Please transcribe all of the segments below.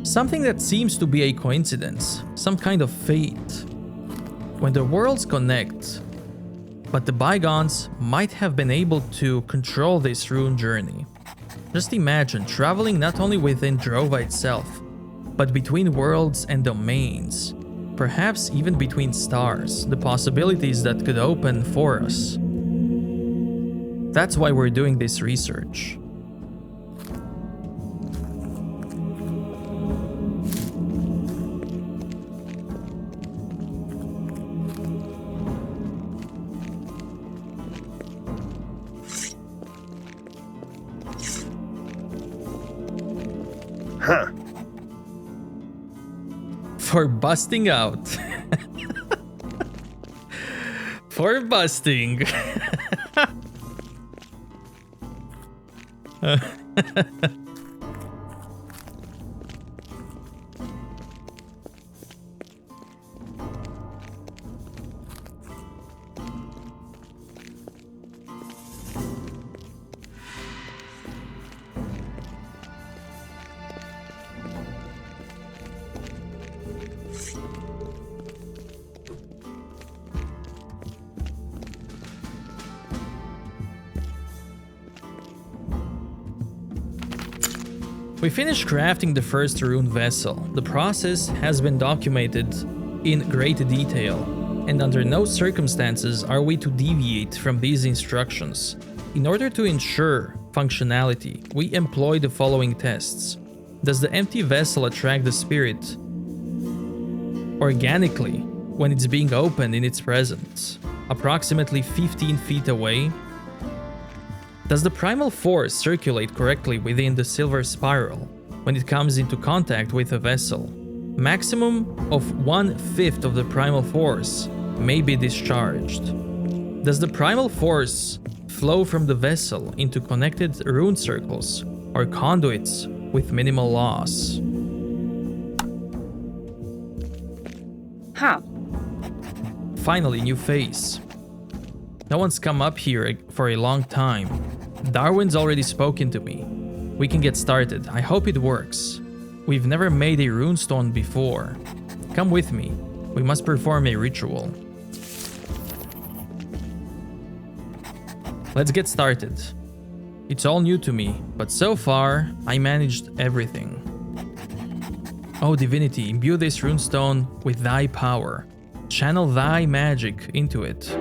Something that seems to be a coincidence, some kind of fate. When the worlds connect, but the bygones might have been able to control this rune journey. Just imagine traveling not only within Drova itself, but between worlds and domains, perhaps even between stars, the possibilities that could open for us. That's why we're doing this research. Huh. For busting out. For busting. We finished crafting the first rune vessel. The process has been documented in great detail, and under no circumstances are we to deviate from these instructions. In order to ensure functionality, we employ the following tests. Does the empty vessel attract the spirit organically when it's being opened in its presence, approximately 15 feet away? Does the primal force circulate correctly within the silver spiral when it comes into contact with a vessel? Maximum of 1/5 of the primal force may be discharged. Does the primal force flow from the vessel into connected rune circles or conduits with minimal loss? Huh. Finally, new face. No one's come up here for a long time. Darwin's already spoken to me. We can get started. I hope it works. We've never made a runestone before. Come with me. We must perform a ritual. Let's get started. It's all new to me, but so far, I managed everything. Oh divinity, imbue this runestone with thy power. Channel thy magic into it.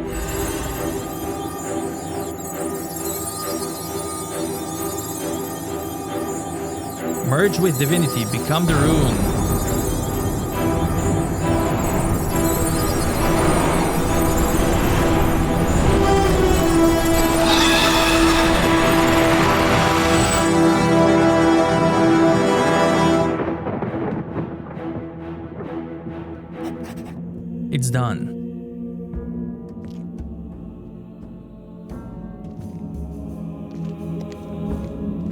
Merge with divinity, become the rune. It's done.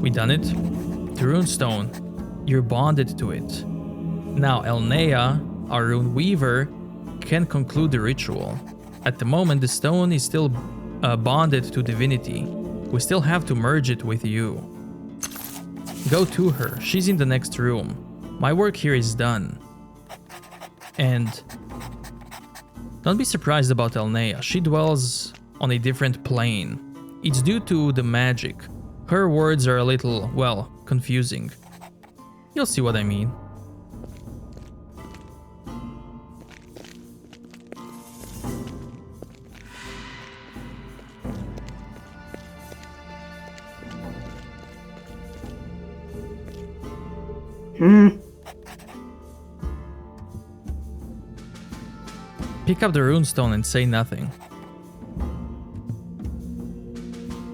We done it? The runestone, you're bonded to it. Now Elnea, our rune weaver, can conclude the ritual. At the moment, the stone is still bonded to divinity. We still have to merge it with you. Go to her, she's in the next room. My work here is done. And don't be surprised about Elnea, she dwells on a different plane. It's due to the magic. Her words are a little, well, confusing. You'll see what I mean. Pick up the runestone and say nothing.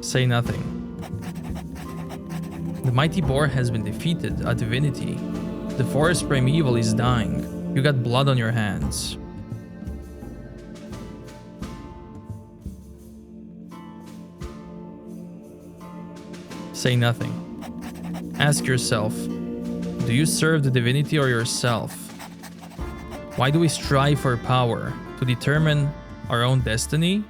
Say nothing. The mighty boar has been defeated, a divinity. The forest primeval is dying. You got blood on your hands. Say nothing. Ask yourself, do you serve the divinity or yourself? Why do we strive for power? To determine our own destiny?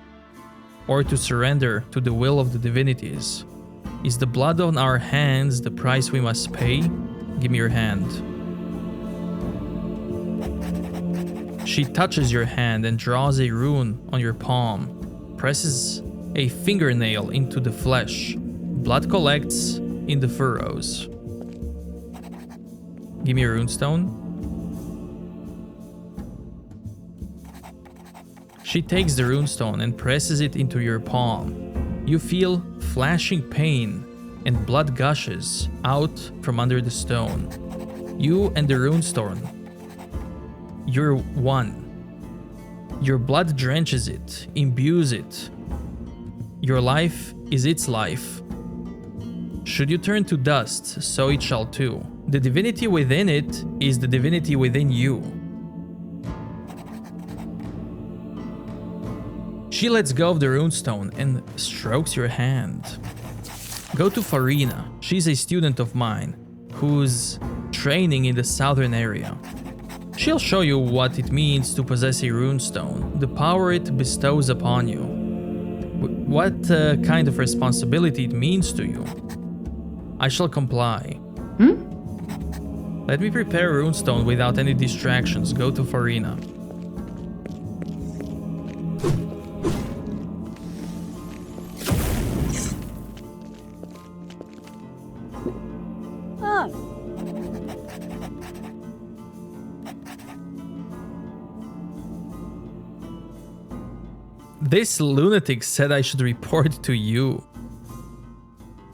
Or to surrender to the will of the divinities? Is the blood on our hands the price we must pay? Give me your hand. She touches your hand and draws a rune on your palm, presses a fingernail into the flesh. Blood collects in the furrows. Give me a runestone. She takes the runestone and presses it into your palm. You feel flashing pain and blood gushes out from under the stone. You and the runestone. You're one. Your blood drenches it, imbues it. Your life is its life. Should you turn to dust, so it shall too. The divinity within it is the divinity within you. She lets go of the runestone and strokes your hand. Go to Farina. She's a student of mine who's training in the southern area. She'll show you what it means to possess a runestone, the power it bestows upon you, what kind of responsibility it means to you. I shall comply. Let me prepare a runestone without any distractions. Go to Farina. This lunatic said I should report to you.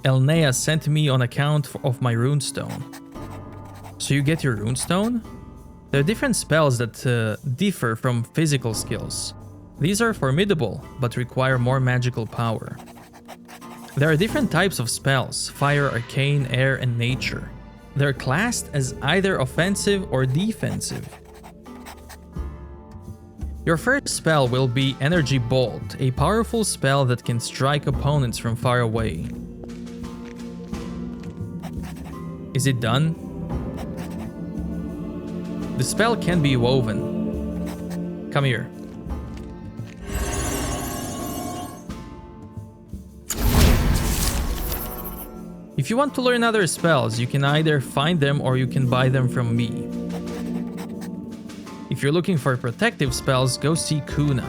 Elnea sent me on account of my runestone. So you get your runestone? There are different spells that differ from physical skills. These are formidable, but require more magical power. There are different types of spells: fire, arcane, air, and nature. They're classed as either offensive or defensive. Your first spell will be Energy Bolt, a powerful spell that can strike opponents from far away. Is it done? The spell can be woven. Come here. If you want to learn other spells, you can either find them or you can buy them from me. If you're looking for protective spells, go see Kuna.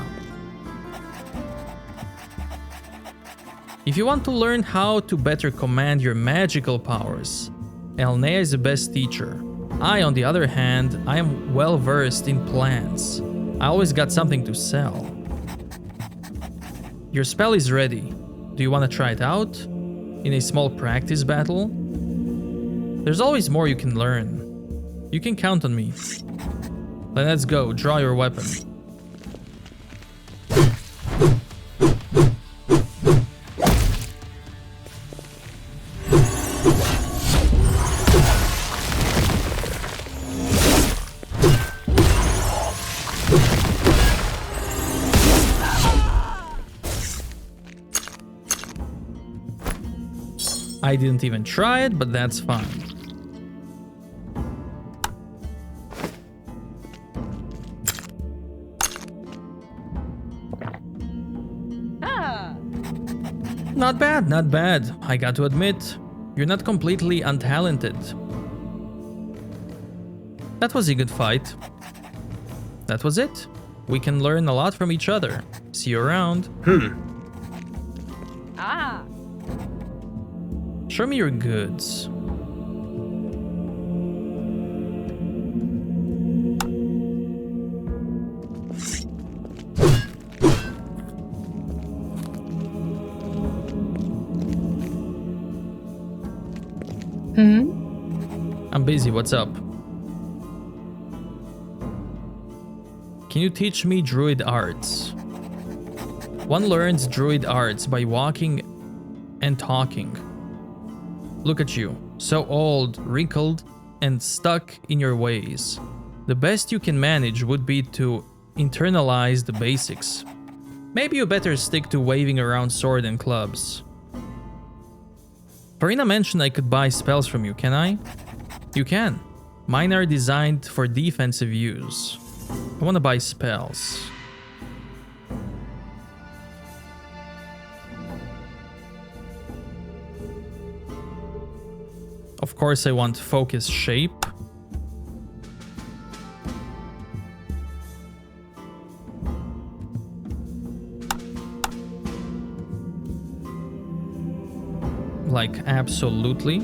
If you want to learn how to better command your magical powers, Elnea is the best teacher. I, on the other hand, I am well versed in plants. I always got something to sell. Your spell is ready. Do you want to try it out? In a small practice battle? There's always more you can learn. You can count on me. Then let's go, draw your weapon. I didn't even try it, but that's fine. Not bad, not bad. I got to admit, you're not completely untalented. That was a good fight. That was it. We can learn a lot from each other. See you around. Show me your goods. I'm busy, what's up? Can you teach me druid arts? One learns druid arts by walking and talking. Look at you, so old, wrinkled, and stuck in your ways. The best you can manage would be to internalize the basics. Maybe you better stick to waving around sword and clubs. Farina mentioned I could buy spells from you, can I? You can. Mine are designed for defensive use. I want to buy spells. Of course I want focus shape. Like, absolutely.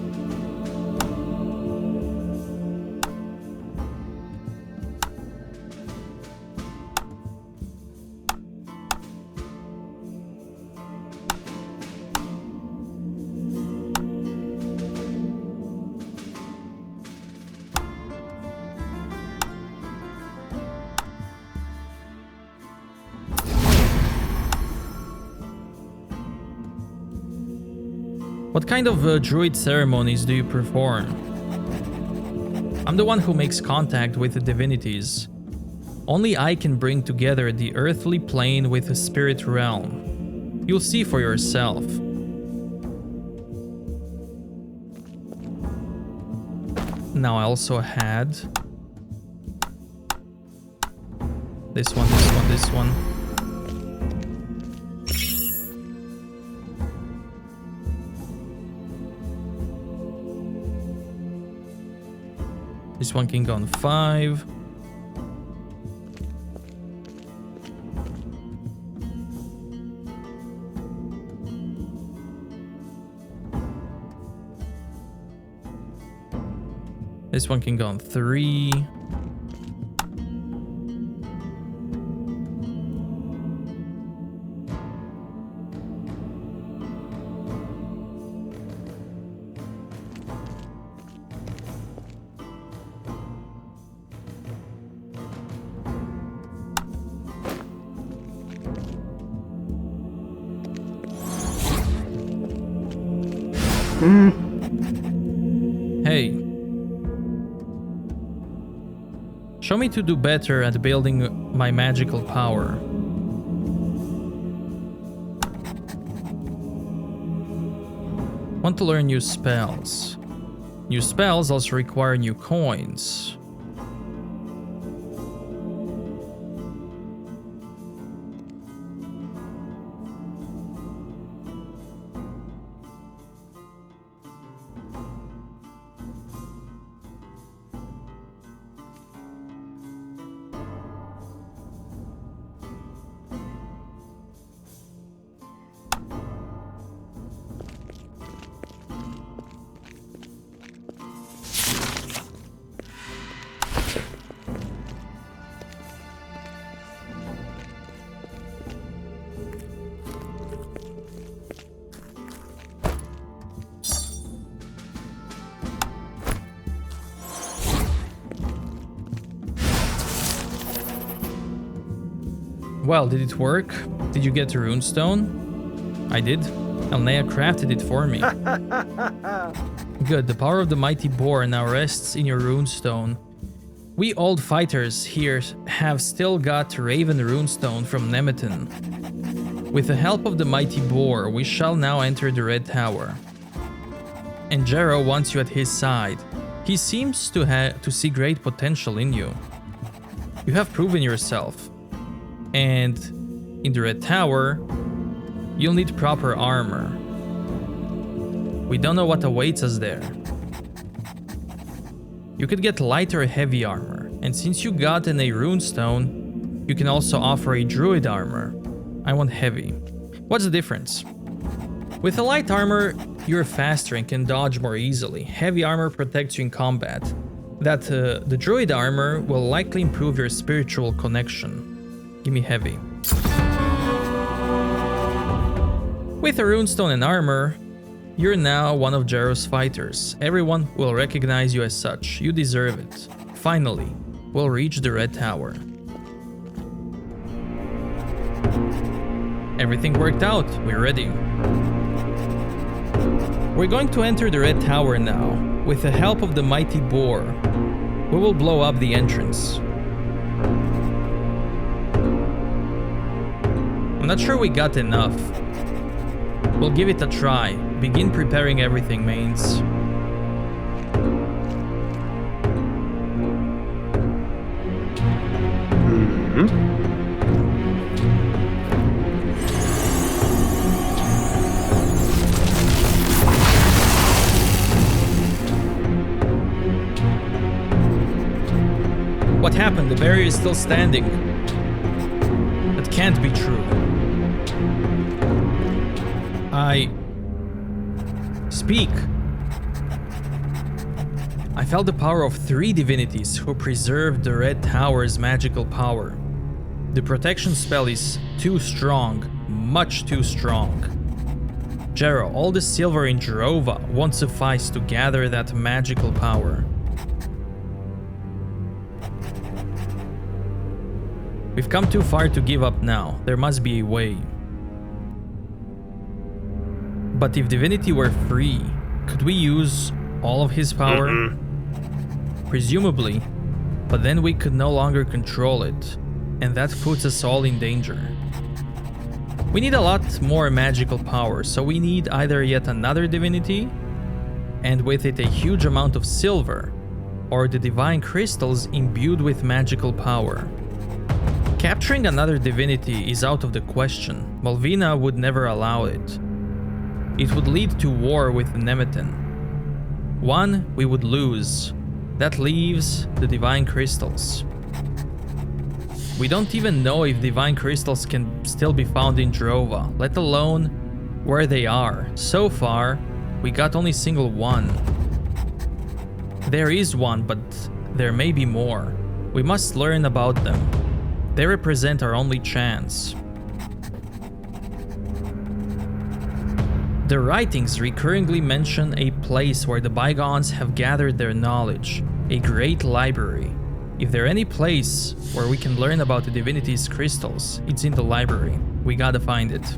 What kind of druid ceremonies do you perform? I'm the one who makes contact with the divinities. Only I can bring together the earthly plane with the spirit realm. You'll see for yourself. Now I also had this one, this one, this one. This one can go on 5. This one can go on 3. Hey. Show me to do better at building my magical power. Want to learn new spells. New spells also require new coins. Well, did it work? Did you get a runestone? I did. Elnea crafted it for me. Good, the power of the mighty boar now rests in your runestone. We old fighters here have still got Raven runestone from Nemeton. With the help of the mighty boar, we shall now enter the Red Tower. And Jero wants you at his side. He seems to see great potential in you. You have proven yourself. And in the Red Tower, you'll need proper armor. We don't know what awaits us there. You could get light or heavy armor, and since you got a runestone, you can also offer a druid armor. I want heavy. What's the difference? With a light armor, you're faster and can dodge more easily. Heavy armor protects you in combat. The druid armor will likely improve your spiritual connection. Give me heavy. With a runestone and armor, you're now one of Jero's fighters. Everyone will recognize you as such. You deserve it. Finally, we'll reach the Red Tower. Everything worked out. We're ready. We're going to enter the Red Tower now. With the help of the mighty boar, we will blow up the entrance. I'm not sure we got enough. We'll give it a try. Begin preparing everything, mains. What happened? The barrier is still standing. That can't be true. This Speak! I felt the power of 3 divinities who preserved the Red Tower's magical power. The protection spell is too strong, much too strong. Jero, all the silver in Drova won't suffice to gather that magical power. We've come too far to give up now. There must be a way. But if divinity were free, could we use all of his power? Presumably, but then we could no longer control it, and that puts us all in danger. We need a lot more magical power, so we need either yet another divinity, and with it a huge amount of silver, or the divine crystals imbued with magical power. Capturing another divinity is out of the question. Malvina would never allow it. It would lead to war with Nemetin. One we would lose. That leaves the divine crystals. We don't even know if divine crystals can still be found in Drova, let alone where they are. So far, we got only single one. There is one, but there may be more. We must learn about them. They represent our only chance. The writings recurringly mention a place where the bygones have gathered their knowledge, a great library. If there's any place where we can learn about the divinity's crystals, it's in the library. We gotta find it.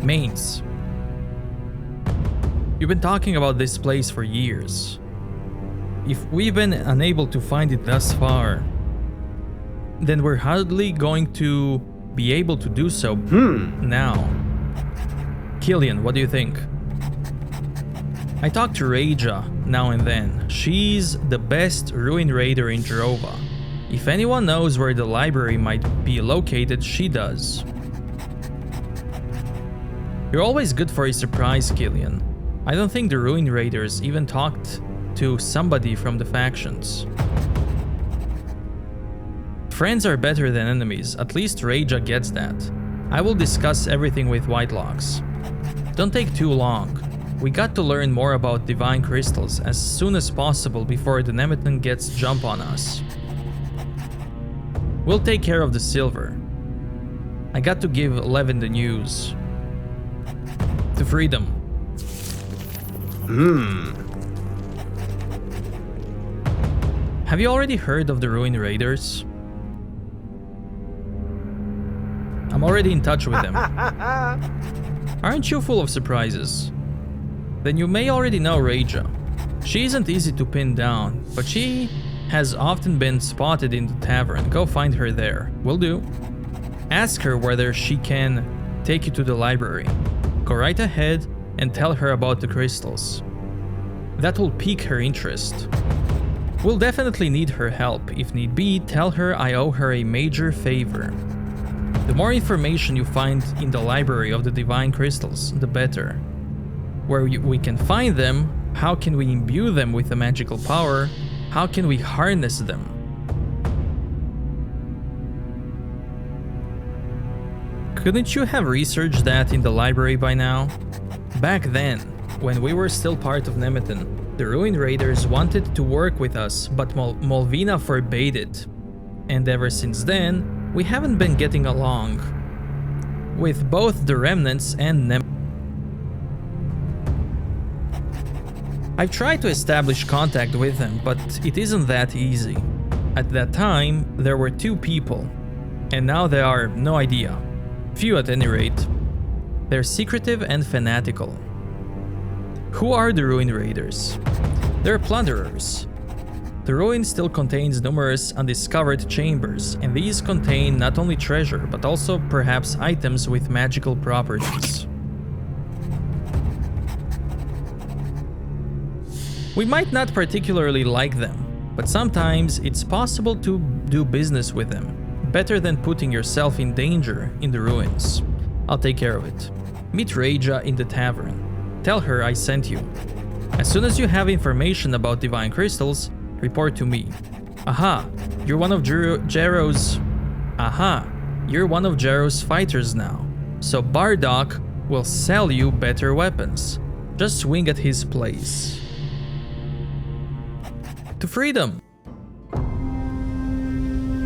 Mains. You've been talking about this place for years. If we've been unable to find it thus far, then we're hardly going to be able to do so now. Killian, what do you think? I talk to Reija now and then. She's the best ruin raider in Drova. If anyone knows where the library might be located, she does. You're always good for a surprise, Killian. I don't think the ruin raiders even talked to somebody from the factions. Friends are better than enemies, at least Reija gets that. I will discuss everything with Whitelocks. Don't take too long. We got to learn more about divine crystals as soon as possible before the Nemetin gets jump on us. We'll take care of the silver. I got to give Levin the news. To freedom. Have you already heard of the Ruin Raiders? I'm already in touch with them. Aren't you full of surprises? Then you may already know Reija. She isn't easy to pin down, but she has often been spotted in the tavern. Go find her there. Will do. Ask her whether she can take you to the library. Go right ahead and tell her about the crystals. That will pique her interest. We'll definitely need her help. If need be, tell her I owe her a major favor. The more information you find in the library of the divine crystals, the better. Where we can find them, how can we imbue them with a magical power, how can we harness them? Couldn't you have researched that in the library by now? Back then, when we were still part of Nemetin, the Ruin Raiders wanted to work with us, but Malvina forbade it. And ever since then, we haven't been getting along with both the Remnants and Nemetin. I've tried to establish contact with them, but it isn't that easy. At that time, there were 2 people, and now there are no idea. Few at any rate. They're secretive and fanatical. Who are the Ruin Raiders? They're plunderers. The ruin still contains numerous undiscovered chambers, and these contain not only treasure, but also perhaps items with magical properties. We might not particularly like them, but sometimes it's possible to do business with them. Better than putting yourself in danger in the ruins. I'll take care of it. Meet Reija in the tavern. Tell her I sent you. As soon as you have information about divine crystals, report to me. Aha, you're one of Jero's fighters now. So Bardock will sell you better weapons. Just swing at his place. To freedom!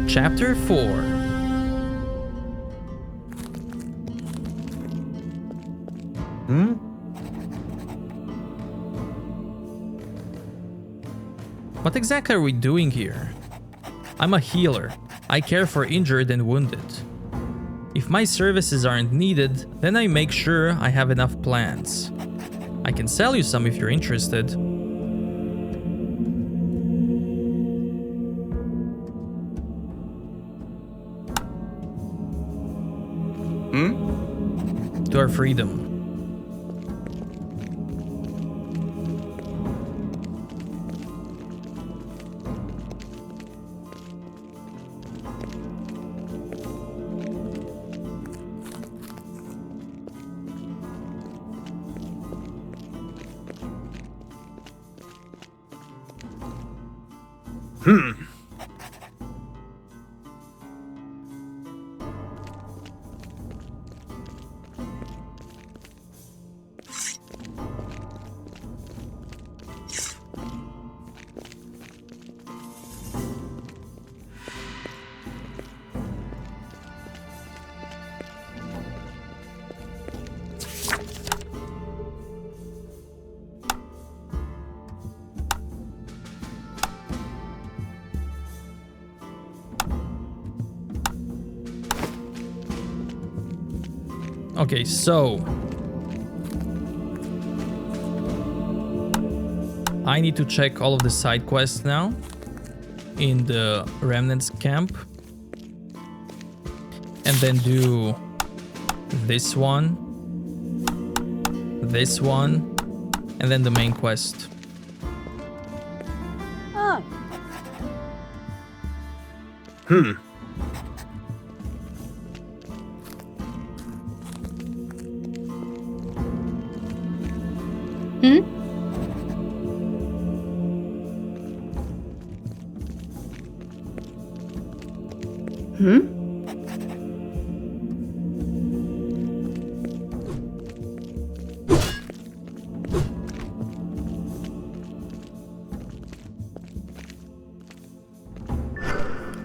Chapter 4. What exactly are we doing here? I'm a healer. I care for injured and wounded. If my services aren't needed, then I make sure I have enough plants. I can sell you some if you're interested. To our freedom. Okay, so I need to check all of the side quests now in the Remnants camp, and then do this one, and then the main quest. Oh.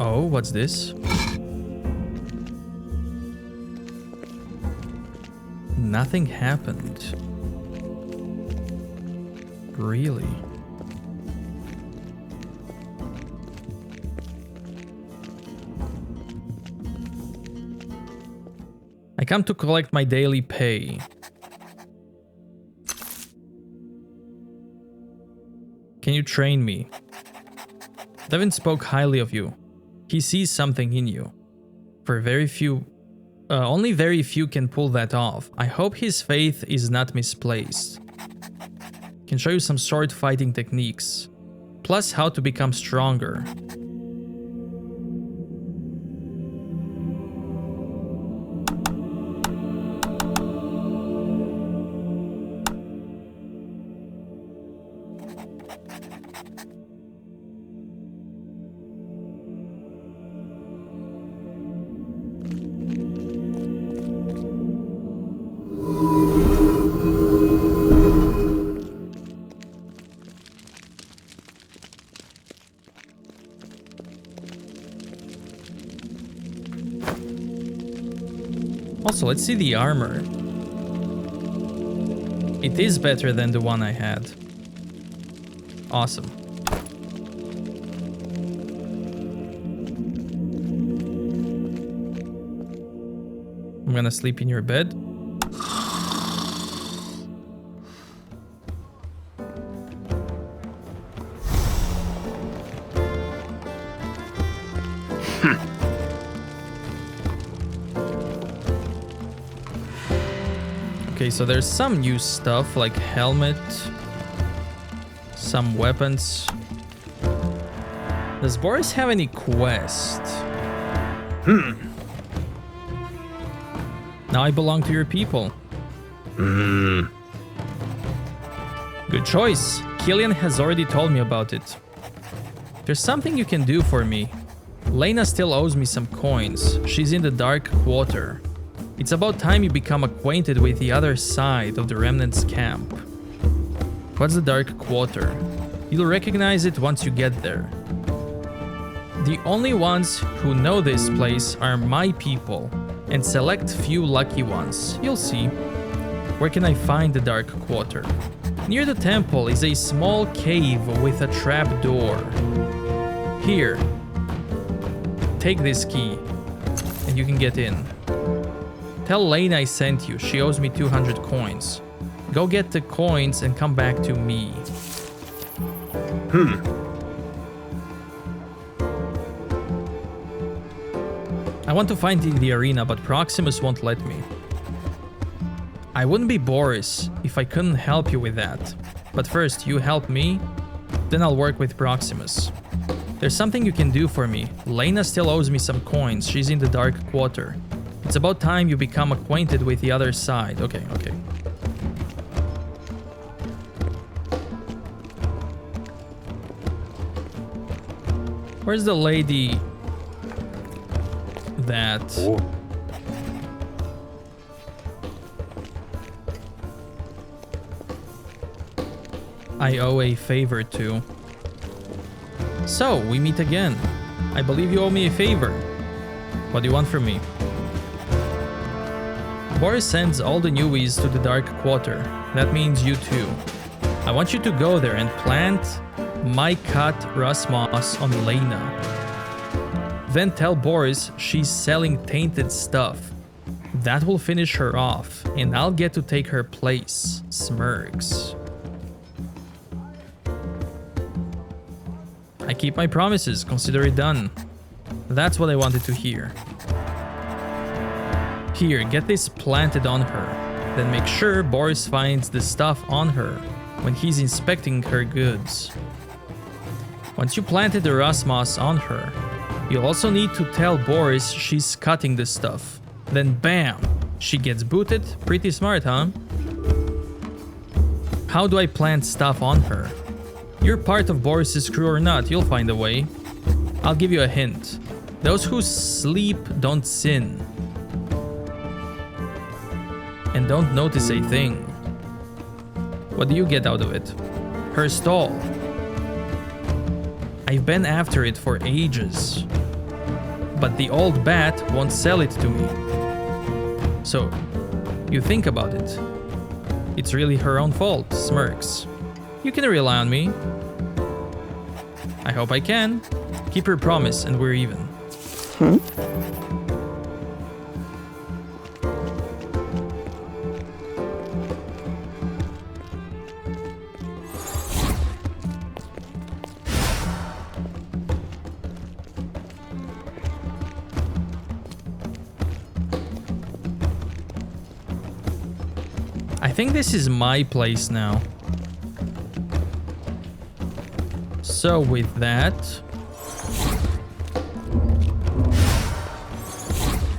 Oh, what's this? Nothing happened. Really? I come to collect my daily pay. Can you train me? Devin spoke highly of you. He sees something in you. Only very few can pull that off. I hope his faith is not misplaced. Can show you some sword fighting techniques, plus how to become stronger. Also, let's see the armor. It is better than the one I had. Awesome. I'm gonna sleep in your bed. Okay, so there's some new stuff like helmet, some weapons. Does Boris have any quest? Now I belong to your people. Good choice. Killian has already told me about it. There's something you can do for me. Lena still owes me some coins. She's in the Dark Quarter. It's about time you become acquainted with the other side of the Remnant's camp. What's the Dark Quarter? You'll recognize it once you get there. The only ones who know this place are my people, and select few lucky ones. You'll see. Where can I find the Dark Quarter? Near the temple is a small cave with a trap door. Here. Take this key, and you can get in. Tell Lane I sent you. She owes me 200 coins. Go get the coins and come back to me. I want to find the arena, but Proximus won't let me. I wouldn't be Boris if I couldn't help you with that. But first, you help me, then I'll work with Proximus. There's something you can do for me. Lena still owes me some coins. She's in the Dark Quarter. It's about time you become acquainted with the other side. Okay. Where's the lady that... Oh. I owe a favor to? So, we meet again. I believe you owe me a favor. What do you want from me? Boris sends all the newies to the Dark Quarter. That means you too. I want you to go there and plant my cut Rasmus on Lena. Then tell Boris she's selling tainted stuff. That will finish her off, and I'll get to take her place. Smirks. I keep my promises, consider it done. That's what I wanted to hear. Here, get this planted on her. Then make sure Boris finds the stuff on her when he's inspecting her goods. Once you planted the Rasmus on her, you'll also need to tell Boris she's cutting the stuff. Then bam! She gets booted. Pretty smart, huh? How do I plant stuff on her? You're part of Boris's crew or not, you'll find a way. I'll give you a hint. Those who sleep don't sin. And don't notice a thing. What do you get out of it? Her stall. I've been after it for ages. But the old bat won't sell it to me. So, you think about it. It's really her own fault, Smirks. You can rely on me. I hope I can. Keep your promise and we're even. I think this is my place now. So with that,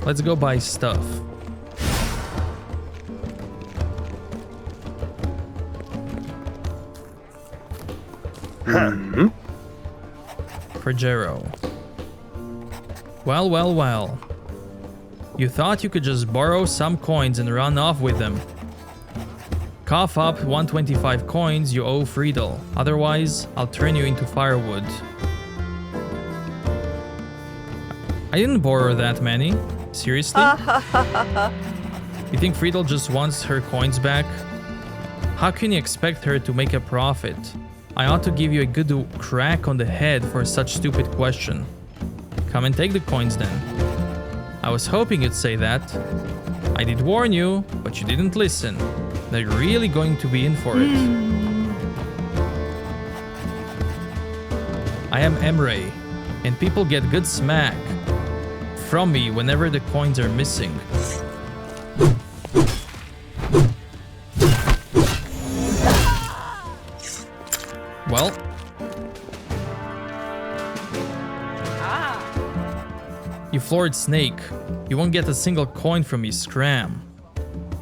let's go buy stuff. For Jero. Well. You thought you could just borrow some coins and run off with them. Cough up 125 coins you owe Friedel. Otherwise, I'll turn you into firewood. I didn't borrow that many. Seriously? You think Friedel just wants her coins back? How can you expect her to make a profit? I ought to give you a good crack on the head for such stupid question. Come and take the coins then. I was hoping you'd say that. I did warn you, but you didn't listen. They're really going to be in for it. I am Emre, and people get good smack from me whenever the coins are missing. Well. You floored Snake. You won't get a single coin from me, scram.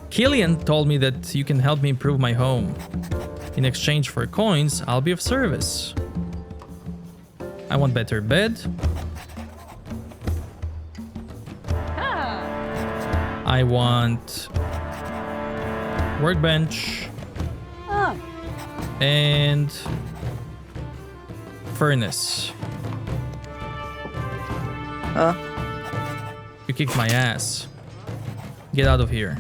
Killian told me that you can help me improve my home. In exchange for coins, I'll be of service. I want better bed. I want workbench Oh. and furnace. Huh? You kicked my ass. Get out of here.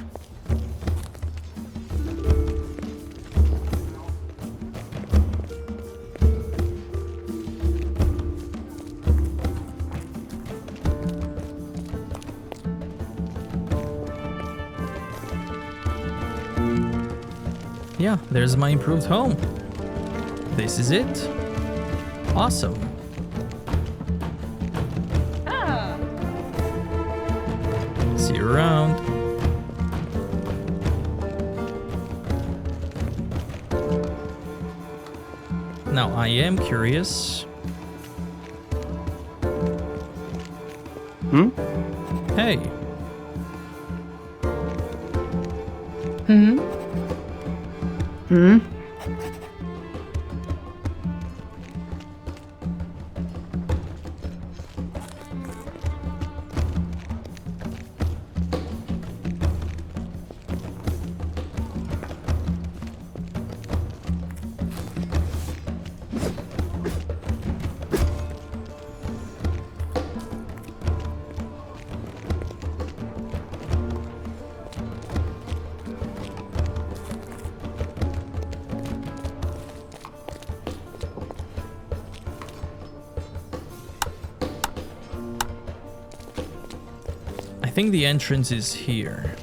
Yeah, there's my improved home. This is it. Awesome. Ah. See you around. Now, I am curious. Hmm? Hey, Hmm. Hmm? I think the entrance is here.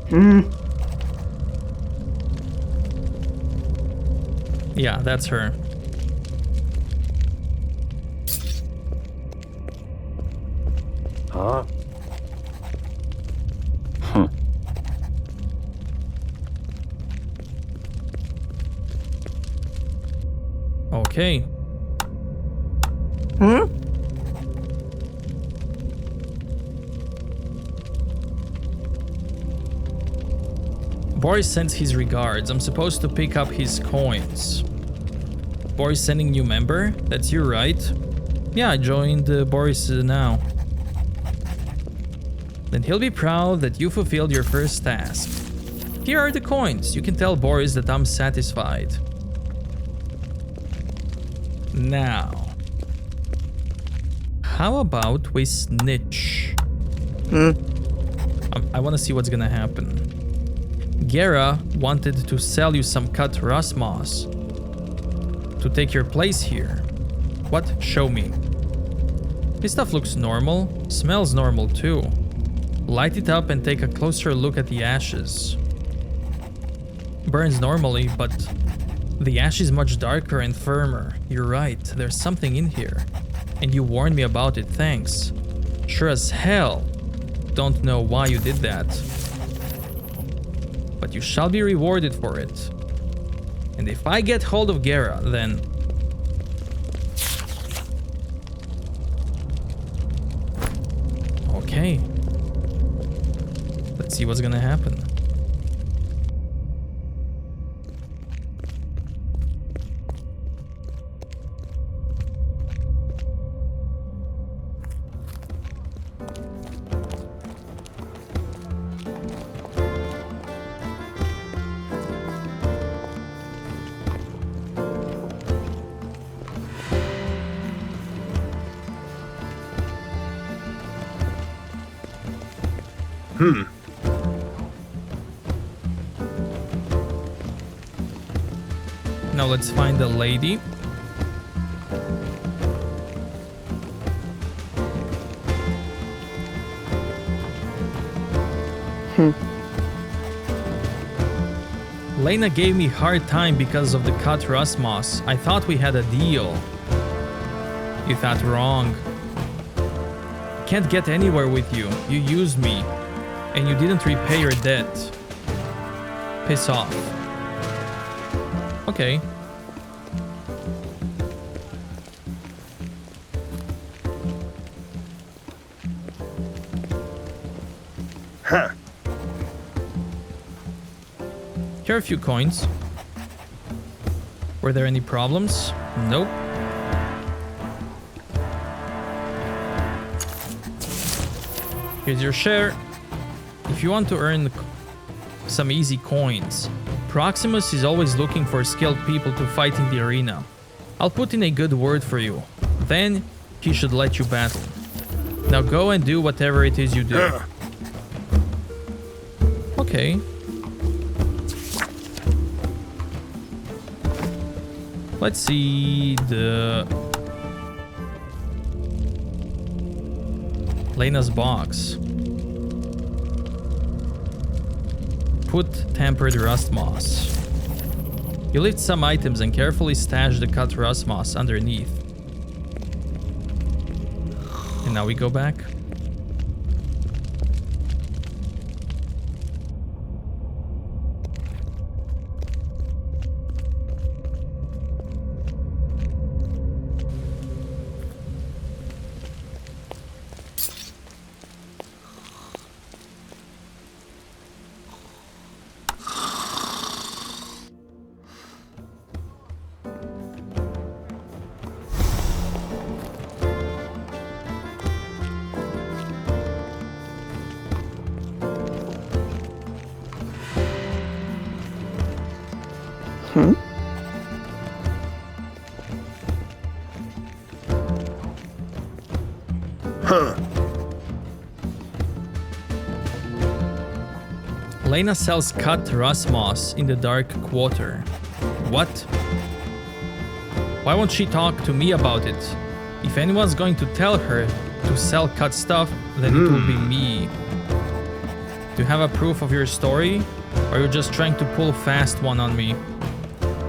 Hmm? Yeah, that's her. Huh? Huh. Okay. Hmm? Boris sends his regards. I'm supposed to pick up his coins. Boris sending new member? That's you, right? Yeah, I joined Boris now. Then he'll be proud that you fulfilled your first task. Here are the coins. You can tell Boris that I'm satisfied. Now, how about we snitch? Hmm? I want to see what's gonna happen. Gera wanted to sell you some cut rust moss to take your place here. What? Show me. This stuff looks normal, smells normal too. Light it up and take a closer look at the ashes. Burns normally, but the ash is much darker and firmer. You're right, there's something in here. And you warned me about it, thanks. Sure as hell don't know why you did that. But you shall be rewarded for it. And if I get hold of Gera, then... Okay. Let's see what's gonna happen. Now let's find the lady. Lena gave me hard time because of the cut rust moss. I thought we had a deal. You thought wrong. Can't get anywhere with you. You used me. And you didn't repay your debt. Piss off. Okay. Huh. Here are a few coins. Were there any problems? Nope. Here's your share. If you want to earn some easy coins, Proximus is always looking for skilled people to fight in the arena. I'll put in a good word for you. Then he should let you battle. Now go and do whatever it is you do. Okay. Let's see the... Lena's box. Put tempered rust moss. You lift some items and carefully stash the cut rust moss underneath. And now we go back. Lena sells cut rust moss in the dark quarter. What? Why won't she talk to me about it? If anyone's going to tell her to sell cut stuff, then it will be me. Do you have a proof of your story? Or are you just trying to pull a fast one on me?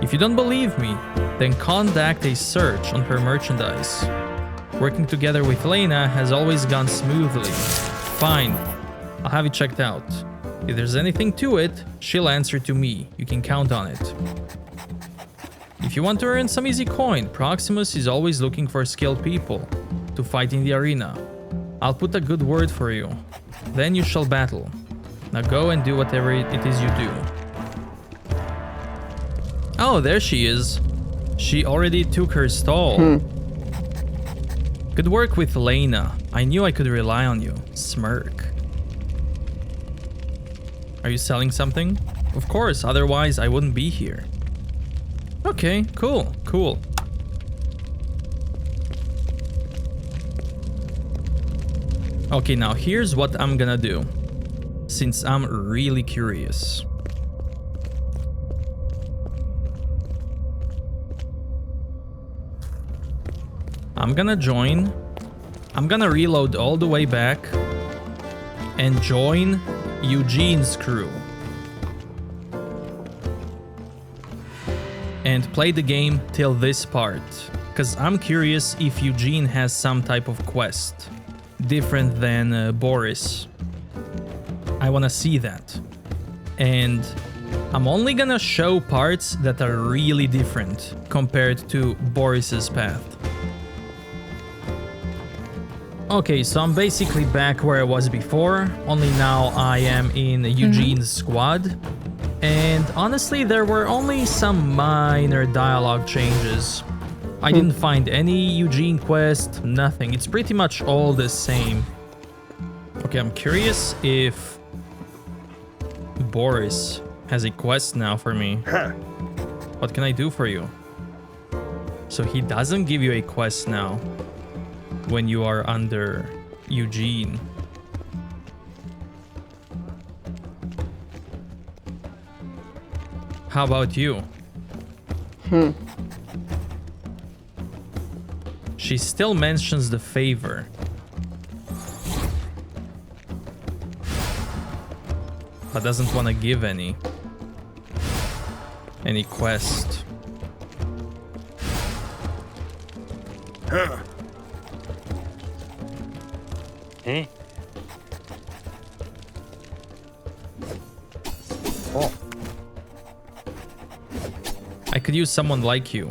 If you don't believe me, then conduct a search on her merchandise. Working together with Lena has always gone smoothly. Fine, I'll have it checked out. If there's anything to it, she'll answer to me. You can count on it. If you want to earn some easy coin, Proximus is always looking for skilled people to fight in the arena. I'll put a good word for you. Then you shall battle. Now go and do whatever it is you do. Oh, there she is. She already took her stall. Good work with Lena. I knew I could rely on you. Smirk. Are you selling something? Of course, otherwise I wouldn't be here. Okay, cool, cool. Okay, now here's what I'm gonna do, since I'm really curious. I'm gonna join. I'm gonna reload all the way back and join Eugene's crew and play the game till this part, because I'm curious if Eugene has some type of quest different than Boris. I want to see that, and I'm only gonna show parts that are really different compared to Boris's path. Okay, so I'm basically back where I was before, only now I am in Eugene's squad. And honestly, there were only some minor dialogue changes. I didn't find any Eugene quest, nothing. It's pretty much all the same. Okay, I'm curious if Boris has a quest now for me. What can I do for you? So he doesn't give you a quest now when you are under Eugene. How about you? She still mentions the favor. But doesn't want to give any quest. I could use someone like you.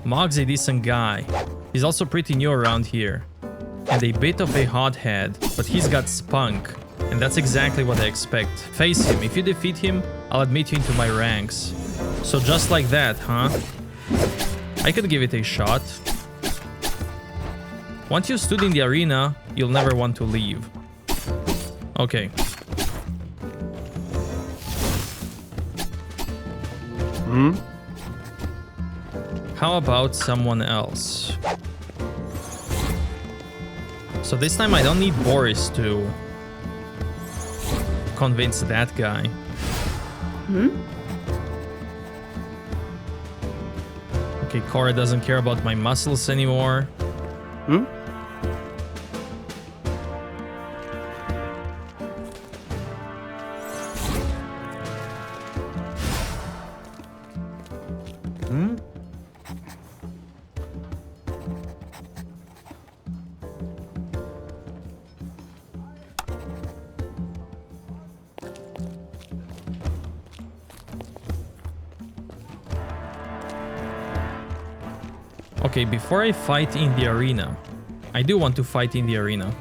Mog's a decent guy. He's also pretty new around here. And a bit of a hothead, but he's got spunk. And that's exactly what I expect. Face him. If you defeat him, I'll admit you into my ranks. So just like that, huh? I could give it a shot. Once you stood in the arena, you'll never want to leave. Okay. How about someone else? So this time I don't need Boris to convince that guy. Okay, Cora doesn't care about my muscles anymore. Okay, before I fight in the arena, I do want to fight in the arena.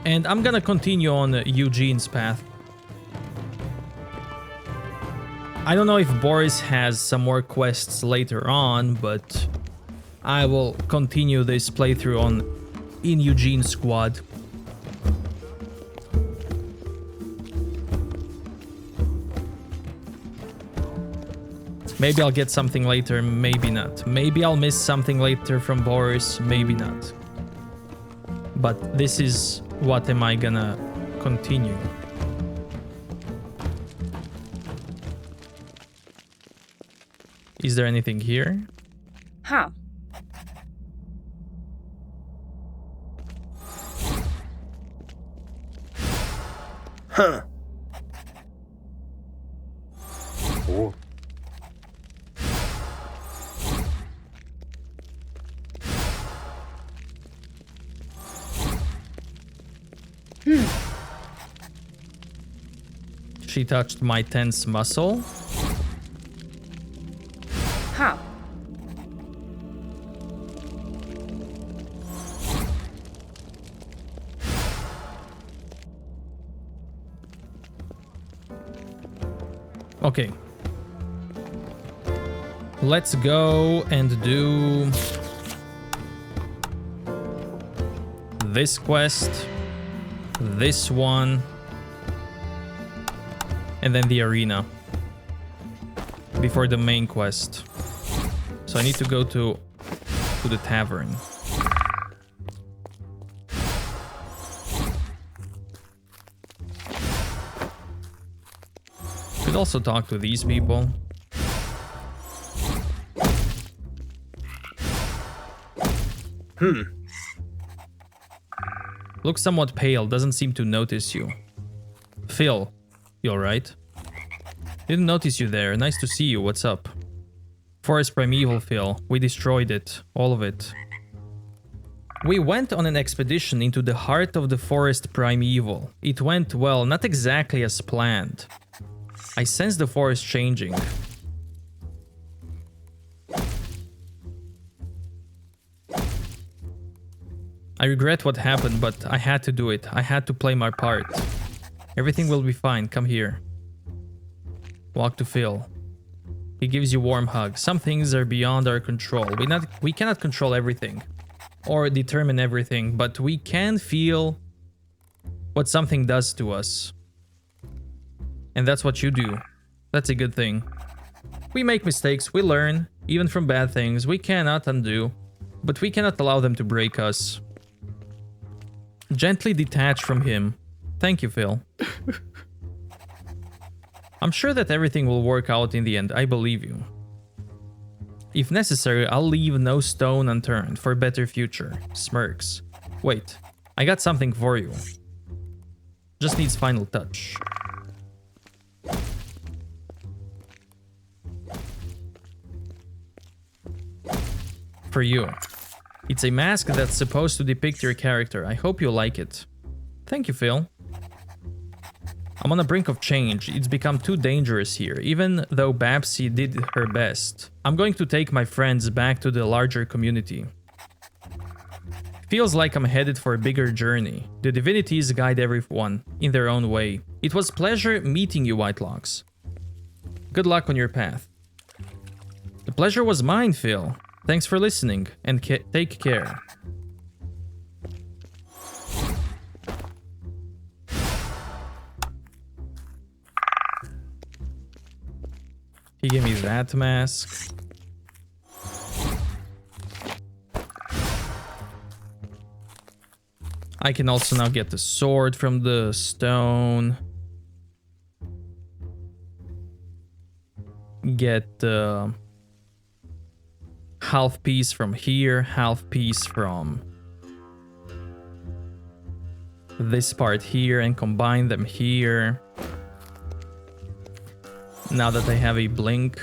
And I'm gonna continue on Eugene's path. I don't know if Boris has some more quests later on, but I will continue this playthrough in Eugene's squad. Maybe I'll get something later, maybe not. Maybe I'll miss something later from Boris, maybe not. But this is what am I gonna continue. Is there anything here? Huh. Huh. Oh. She touched my tense muscle. How? Okay. Let's go and do this quest, this one, and then the arena before the main quest. So I need to go to the tavern. Could also talk to these people. Looks somewhat pale, doesn't seem to notice you. Phil, you alright? Didn't notice you there, nice to see you, what's up? Forest Primeval, Phil, we destroyed it, all of it. We went on an expedition into the heart of the Forest Primeval. It went, well, not exactly as planned. I sense the forest changing. I regret what happened, but I had to do it. I had to play my part. Everything will be fine. Come here. Walk to Phil. He gives you warm hug. Some things are beyond our control. We cannot control everything or determine everything, but we can feel what something does to us. And that's what you do. That's a good thing. We make mistakes. We learn, even from bad things. We cannot undo, but we cannot allow them to break us. Gently detach from him. Thank you, Phil. I'm sure that everything will work out in the end. I believe you. If necessary, I'll leave no stone unturned for a better future. Smirks. Wait, I got something for you. Just needs final touch. For you. It's a mask that's supposed to depict your character. I hope you like it. Thank you, Phil. I'm on the brink of change. It's become too dangerous here, even though Babsy did her best. I'm going to take my friends back to the larger community. Feels like I'm headed for a bigger journey. The divinities guide everyone in their own way. It was pleasure meeting you, Whitelocks. Good luck on your path. The pleasure was mine, Phil. Thanks for listening, and take care. He gave me that mask. I can also now get the sword from the stone. Get the half piece from here, half piece from this part here, and combine them here. Now that I have a blink.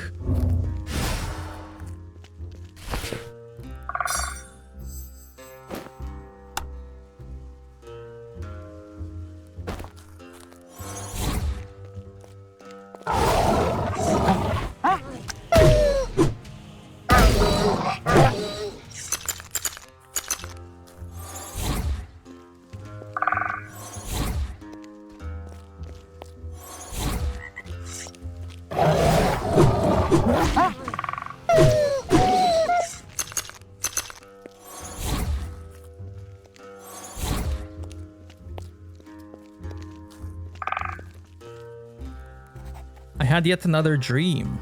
I had yet another dream.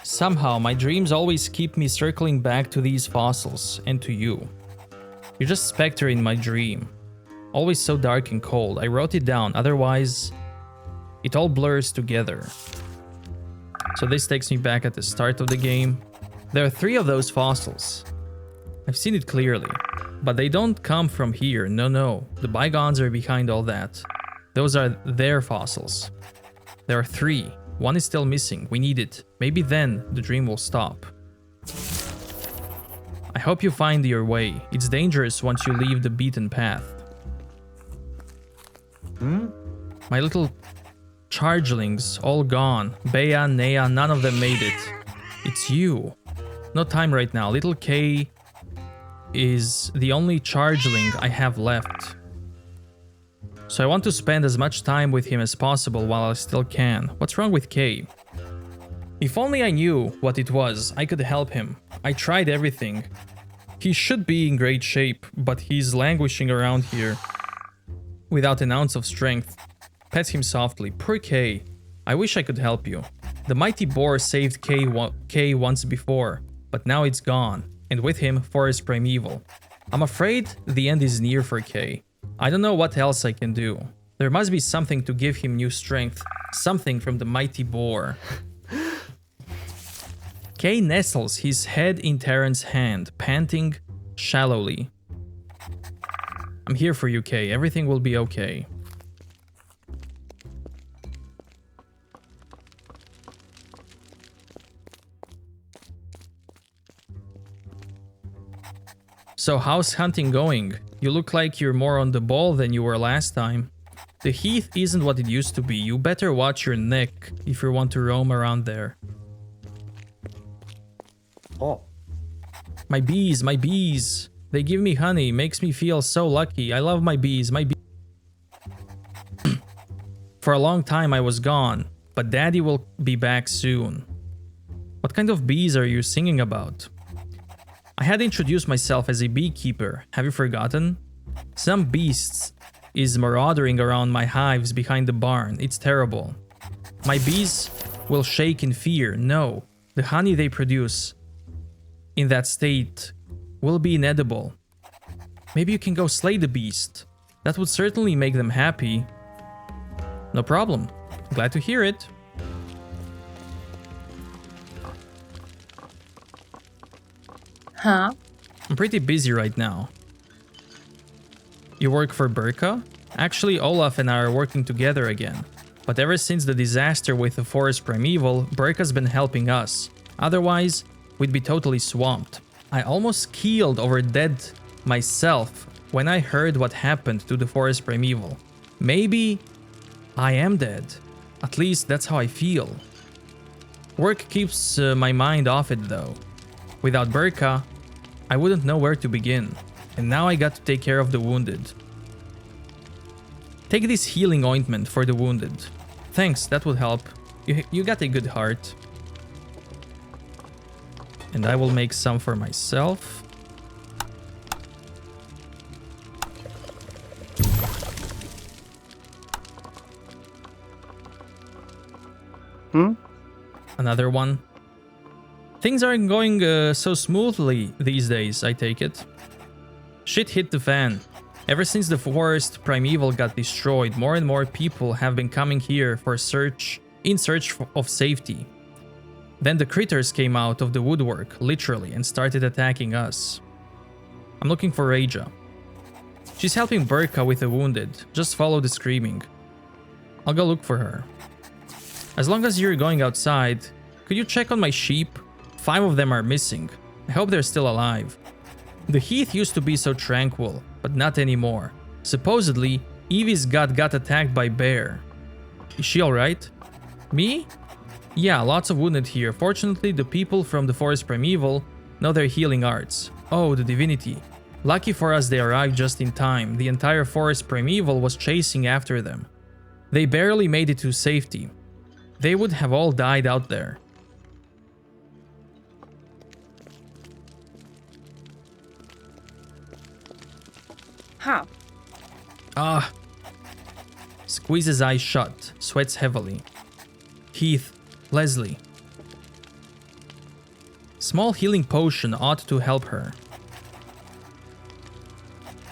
Somehow, my dreams always keep me circling back to these fossils and to you. You're just spectre in my dream. Always so dark and cold. I wrote it down, otherwise it all blurs together. So this takes me back at the start of the game. There are 3 of those fossils. I've seen it clearly, but they don't come from here. No. The bygones are behind all that. Those are their fossils. There are 3. 1 is still missing. We need it. Maybe then the dream will stop. I hope you find your way. It's dangerous once you leave the beaten path. My little chargelings, all gone. Bea, Nea, none of them made it. It's you. No time right now. Little K is the only chargeling I have left. So I want to spend as much time with him as possible while I still can. What's wrong with K? If only I knew what it was, I could help him. I tried everything. He should be in great shape, but he's languishing around here without an ounce of strength. Pet him softly. Poor K. I wish I could help you. The mighty boar saved K once before, but now it's gone, and with him, Forest Primeval. I'm afraid the end is near for K. I don't know what else I can do. There must be something to give him new strength. Something from the mighty boar. K nestles his head in Terran's hand, panting shallowly. I'm here for you, K. Everything will be okay. So how's hunting going? You look like you're more on the ball than you were last time. The heath isn't what it used to be. You better watch your neck if you want to roam around there. Oh. My bees, my bees. They give me honey, makes me feel so lucky. I love my bees, my bees. For a long time I was gone, but Daddy will be back soon. What kind of bees are you singing about? I had introduced myself as a beekeeper. Have you forgotten? Some beasts is marauding around my hives behind the barn. It's terrible. My bees will shake in fear. No, the honey they produce in that state will be inedible. Maybe you can go slay the beast. That would certainly make them happy. No problem. Glad to hear it. Huh? I'm pretty busy right now. You work for Burka? Actually, Olaf and I are working together again. But ever since the disaster with the Forest Primeval, Burka's been helping us. Otherwise, we'd be totally swamped. I almost keeled over dead myself when I heard what happened to the Forest Primeval. Maybe I am dead. At least that's how I feel. Work keeps my mind off it though. Without Burka, I wouldn't know where to begin. and now I got to take care of the wounded. Take this healing ointment for the wounded. Thanks, that would help. You got a good heart. And I will make some for myself. Another one. Things aren't going so smoothly these days, I take it. Shit hit the fan. Ever since the forest primeval got destroyed, more and more people have been coming here in search of safety. Then the critters came out of the woodwork, literally, and started attacking us. I'm looking for Reija. She's helping Burka with the wounded. Just follow the screaming. I'll go look for her. As long as you're going outside, could you check on my sheep? 5 of them are missing. I hope they're still alive. The heath used to be so tranquil, but not anymore. Supposedly, Evie's got attacked by bear. Is she alright? Me? Yeah, lots of wounded here. Fortunately, the people from the forest primeval know their healing arts. Oh, the divinity. Lucky for us they arrived just in time. The entire forest primeval was chasing after them. They barely made it to safety. They would have all died out there. How? Ah. Squeezes eyes shut, sweats heavily. Heath, Leslie. Small healing potion ought to help her.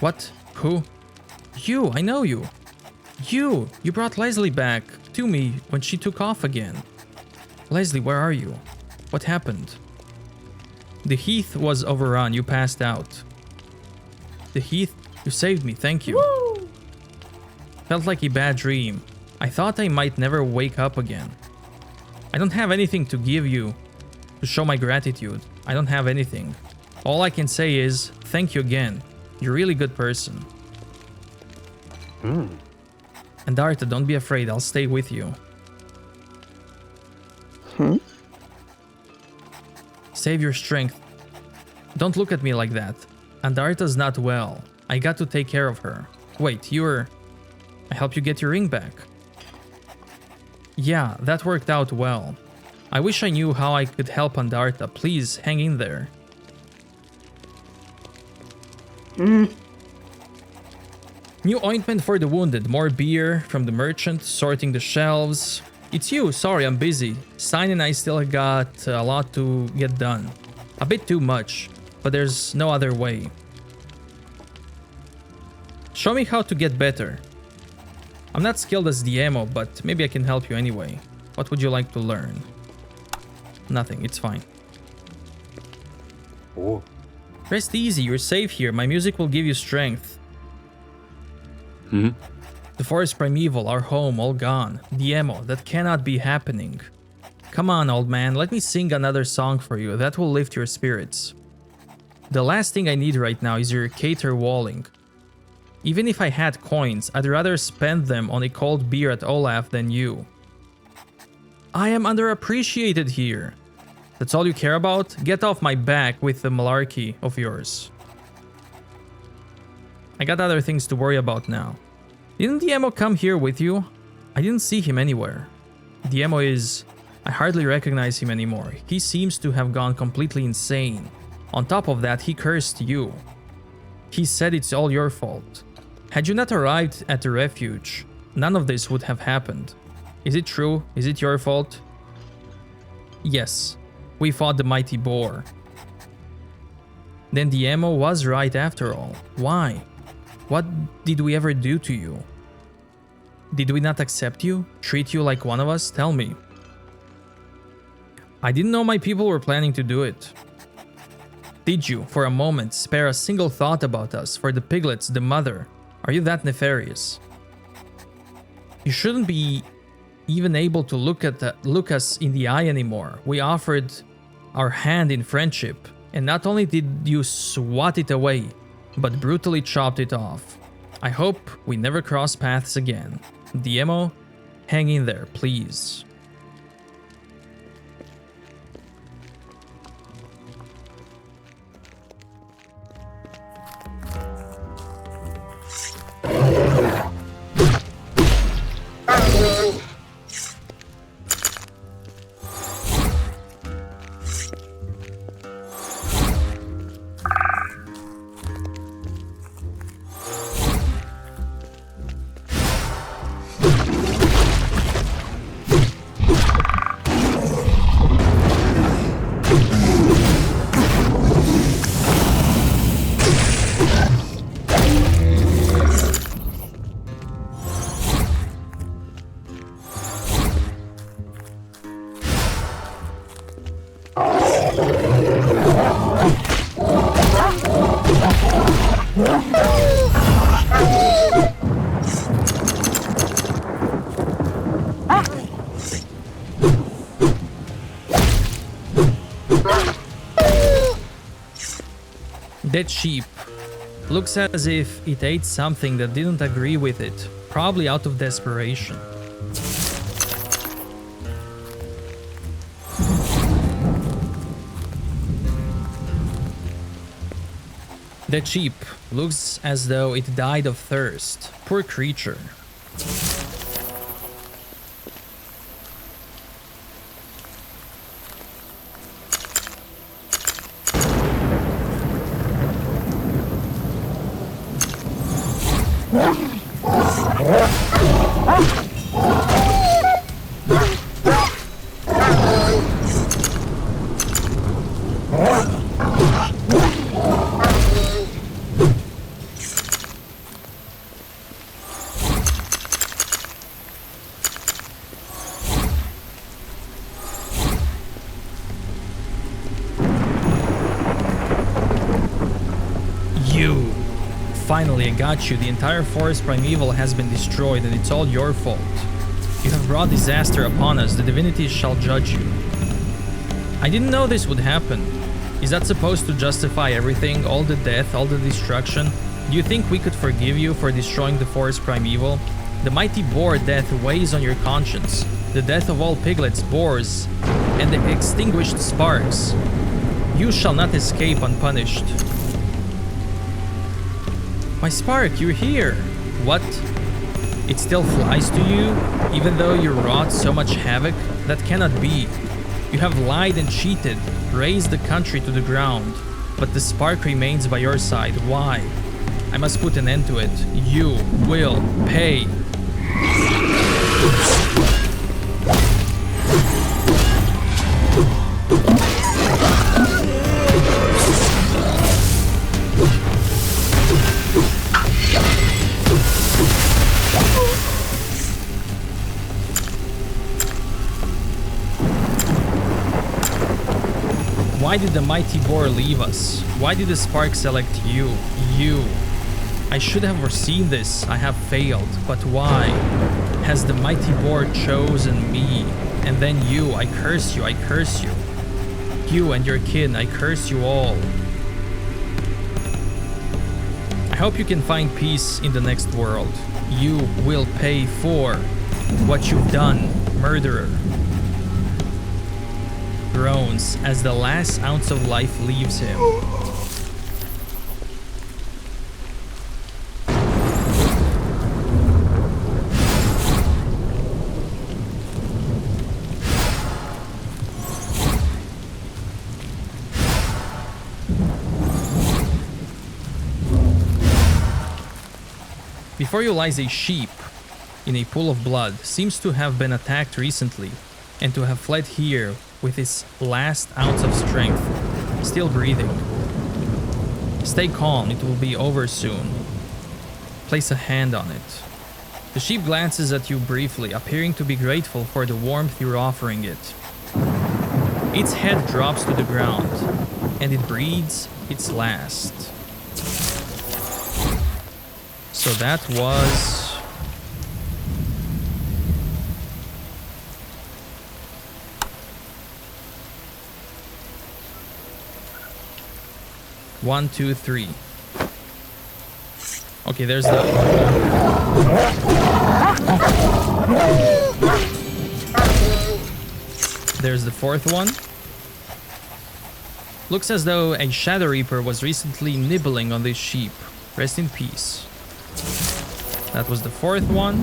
What? Who? You, I know you. You brought Leslie back to me when she took off again. Leslie, where are you? What happened? The heath was overrun, you passed out. The heath, you saved me, thank you. Woo! Felt like a bad dream. I thought I might never wake up again. I don't have anything to give you to show my gratitude. I don't have anything. All I can say is, thank you again. You're a really good person. And Darta, don't be afraid, I'll stay with you. Save your strength. Don't look at me like that. Andarta's not well. I got to take care of her. Wait, I helped you get your ring back. Yeah, that worked out well. I wish I knew how I could help Andarta. Please, hang in there. New ointment for the wounded. More beer from the merchant, sorting the shelves. It's you, sorry, I'm busy. Stein and I still got a lot to get done. A bit too much, but there's no other way. Show me how to get better. I'm not skilled as Diemo, but maybe I can help you anyway. What would you like to learn? Nothing, it's fine. Oh. Rest easy, you're safe here. My music will give you strength. The forest primeval, our home, all gone. Diemo, that cannot be happening. Come on, old man, let me sing another song for you. That will lift your spirits. The last thing I need right now is your caterwauling. Even if I had coins, I'd rather spend them on a cold beer at Olaf than you. I am underappreciated here. That's all you care about? Get off my back with the malarkey of yours. I got other things to worry about now. Didn't Diemo come here with you? I didn't see him anywhere. Diemo is... I hardly recognize him anymore. He seems to have gone completely insane. On top of that, he cursed you. He said it's all your fault. Had you not arrived at the refuge, none of this would have happened. Is it true? Is it your fault? Yes, we fought the mighty boar. Then Diemo was right after all. Why? What did we ever do to you? Did we not accept you? Treat you like one of us? Tell me. I didn't know my people were planning to do it. Did you, for a moment, spare a single thought about us, for the piglets, the mother? Are you that nefarious? You shouldn't be even able to look us in the eye anymore. We offered our hand in friendship, and not only did you swat it away, but brutally chopped it off. I hope we never cross paths again. Diemo, hang in there, please. That sheep looks as if it ate something that didn't agree with it, probably out of desperation. That sheep looks as though it died of thirst. Poor creature. You! Finally, I got you. The entire forest primeval has been destroyed and it's all your fault. You have brought disaster upon us. The divinities shall judge you. I didn't know this would happen. Is that supposed to justify everything? All the death, all the destruction? Do you think we could forgive you for destroying the forest primeval? The mighty boar death weighs on your conscience. The death of all piglets, boars, and the extinguished sparks. You shall not escape unpunished. My spark, you're here. What? It still flies to you, even though you wrought so much havoc? That cannot be. You have lied and cheated, razed the country to the ground, but the spark remains by your side. Why? I must put an end to it. You will pay. Why did the mighty boar leave us? Why did the spark select you? You. I should have foreseen this. I have failed. But why? Has the mighty boar chosen me? And then you. I curse you. I curse you. You and your kin. I curse you all. I hope you can find peace in the next world. You will pay for what you've done, murderer. Groans as the last ounce of life leaves him. Before you lies a sheep in a pool of blood. Seems to have been attacked recently and to have fled here with its last ounce of strength, still breathing. Stay calm, it will be over soon. Place a hand on it. The sheep glances at you briefly, appearing to be grateful for the warmth you're offering it. Its head drops to the ground, and it breathes its last. So that was... One, two, three. Okay, there's the... There's the fourth one. Looks as though a Shadow Reaper was recently nibbling on this sheep. Rest in peace. That was the fourth one.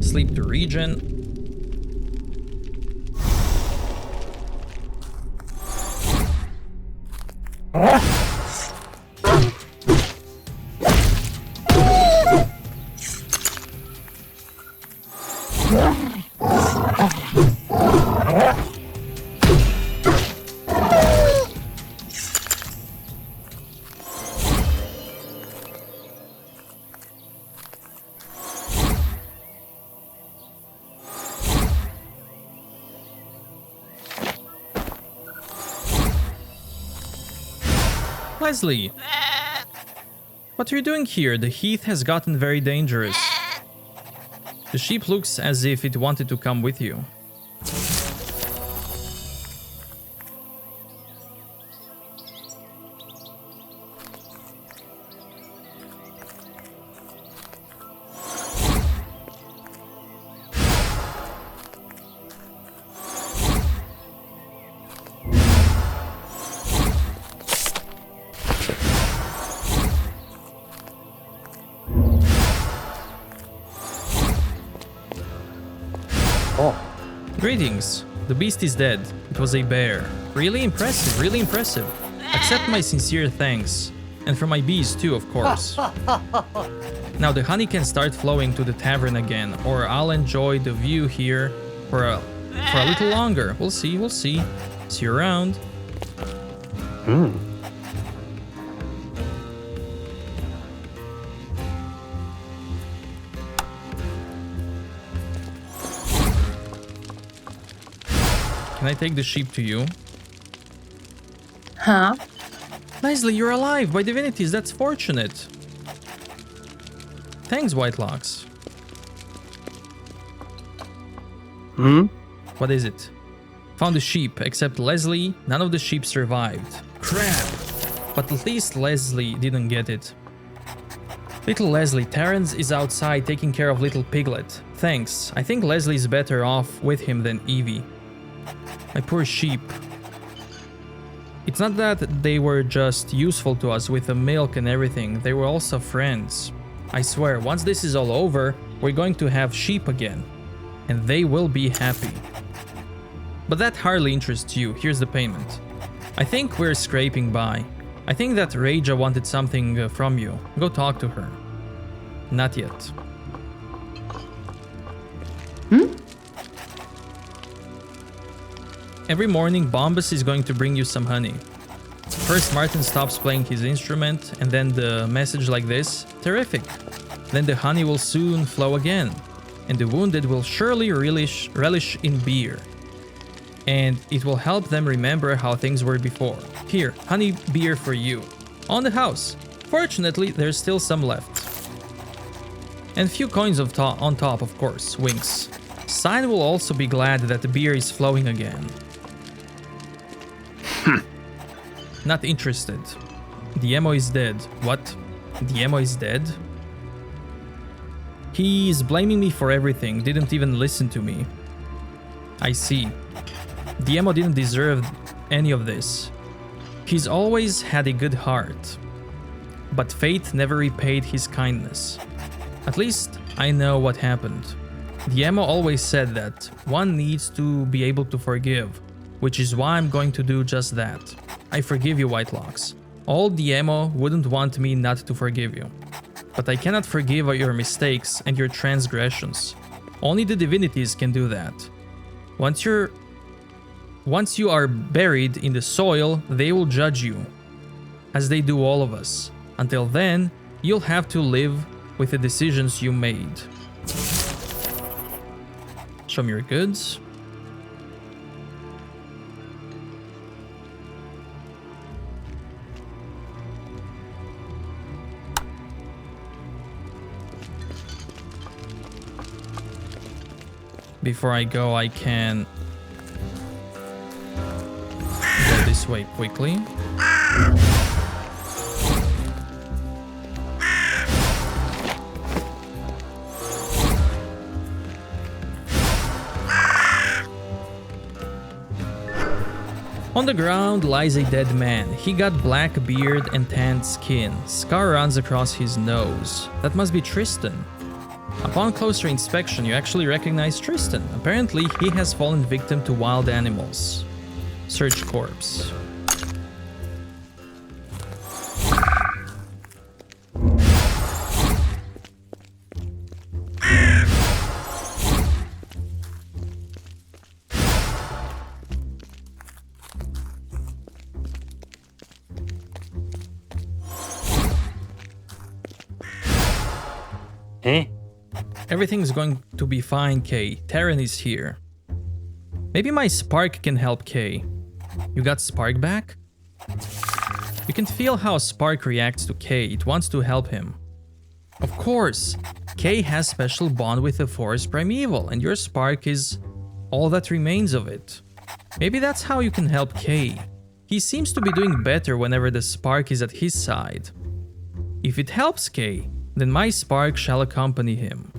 Sleep to regen. Leslie! What are you doing here? The heath has gotten very dangerous. The sheep looks as if it wanted to come with you. Oh, Greetings. The beast is dead. It was a bear. Really impressive, really impressive. Accept my sincere thanks. And for my bees too, of course. Now the honey can start flowing to the tavern again, or I'll enjoy the view here for a little longer. We'll see, we'll see. See you around. Can I take the sheep to you? Huh? Leslie, you're alive! By divinities, that's fortunate! Thanks, Whitelocks. What is it? Found a sheep, except Leslie, none of the sheep survived. Crap! But at least Leslie didn't get it. Little Leslie, Terrence is outside taking care of little Piglet. Thanks. I think Leslie's better off with him than Evie. My poor sheep. It's not that they were just useful to us with the milk and everything, they were also friends. I swear, once this is all over, we're going to have sheep again. And they will be happy. But that hardly interests you, here's the payment. I think we're scraping by. I think that Raja wanted something from you. Go talk to her. Not yet. Every morning, Bombus is going to bring you some honey. First, Martin stops playing his instrument, and then the message like this. Terrific. Then the honey will soon flow again, and the wounded will surely relish in beer. And it will help them remember how things were before. Here, honey beer for you. On the house. Fortunately, there's still some left. And few coins on top, of course. Winks. Sign will also be glad that the beer is flowing again. Not interested. The emo is dead. What? The emo is dead? He's blaming me for everything, didn't even listen to me. I see. The emo didn't deserve any of this. He's always had a good heart. But fate never repaid his kindness. At least I know what happened. The emo always said that one needs to be able to forgive, which is why I'm going to do just that. I forgive you, Whitelocks. All the emo wouldn't want me not to forgive you. But I cannot forgive your mistakes and your transgressions. Only the divinities can do that. Once you are buried in the soil, they will judge you. as they do all of us. Until then, you'll have to live with the decisions you made. Show me your goods. Before I go, I can go this way quickly. On the ground lies a dead man. He got black beard and tanned skin. Scar runs across his nose. That must be Tristan. Upon closer inspection, you actually recognize Tristan. Apparently, he has fallen victim to wild animals. Search corpse. Eh? Everything's going to be fine, Kay. Terran is here. Maybe my spark can help Kay. You got spark back? You can feel how spark reacts to Kay. It wants to help him. Of course, Kay has special bond with the forest primeval, and your spark is all that remains of it. Maybe that's how you can help Kay. He seems to be doing better whenever the spark is at his side. If it helps Kay, then my spark shall accompany him.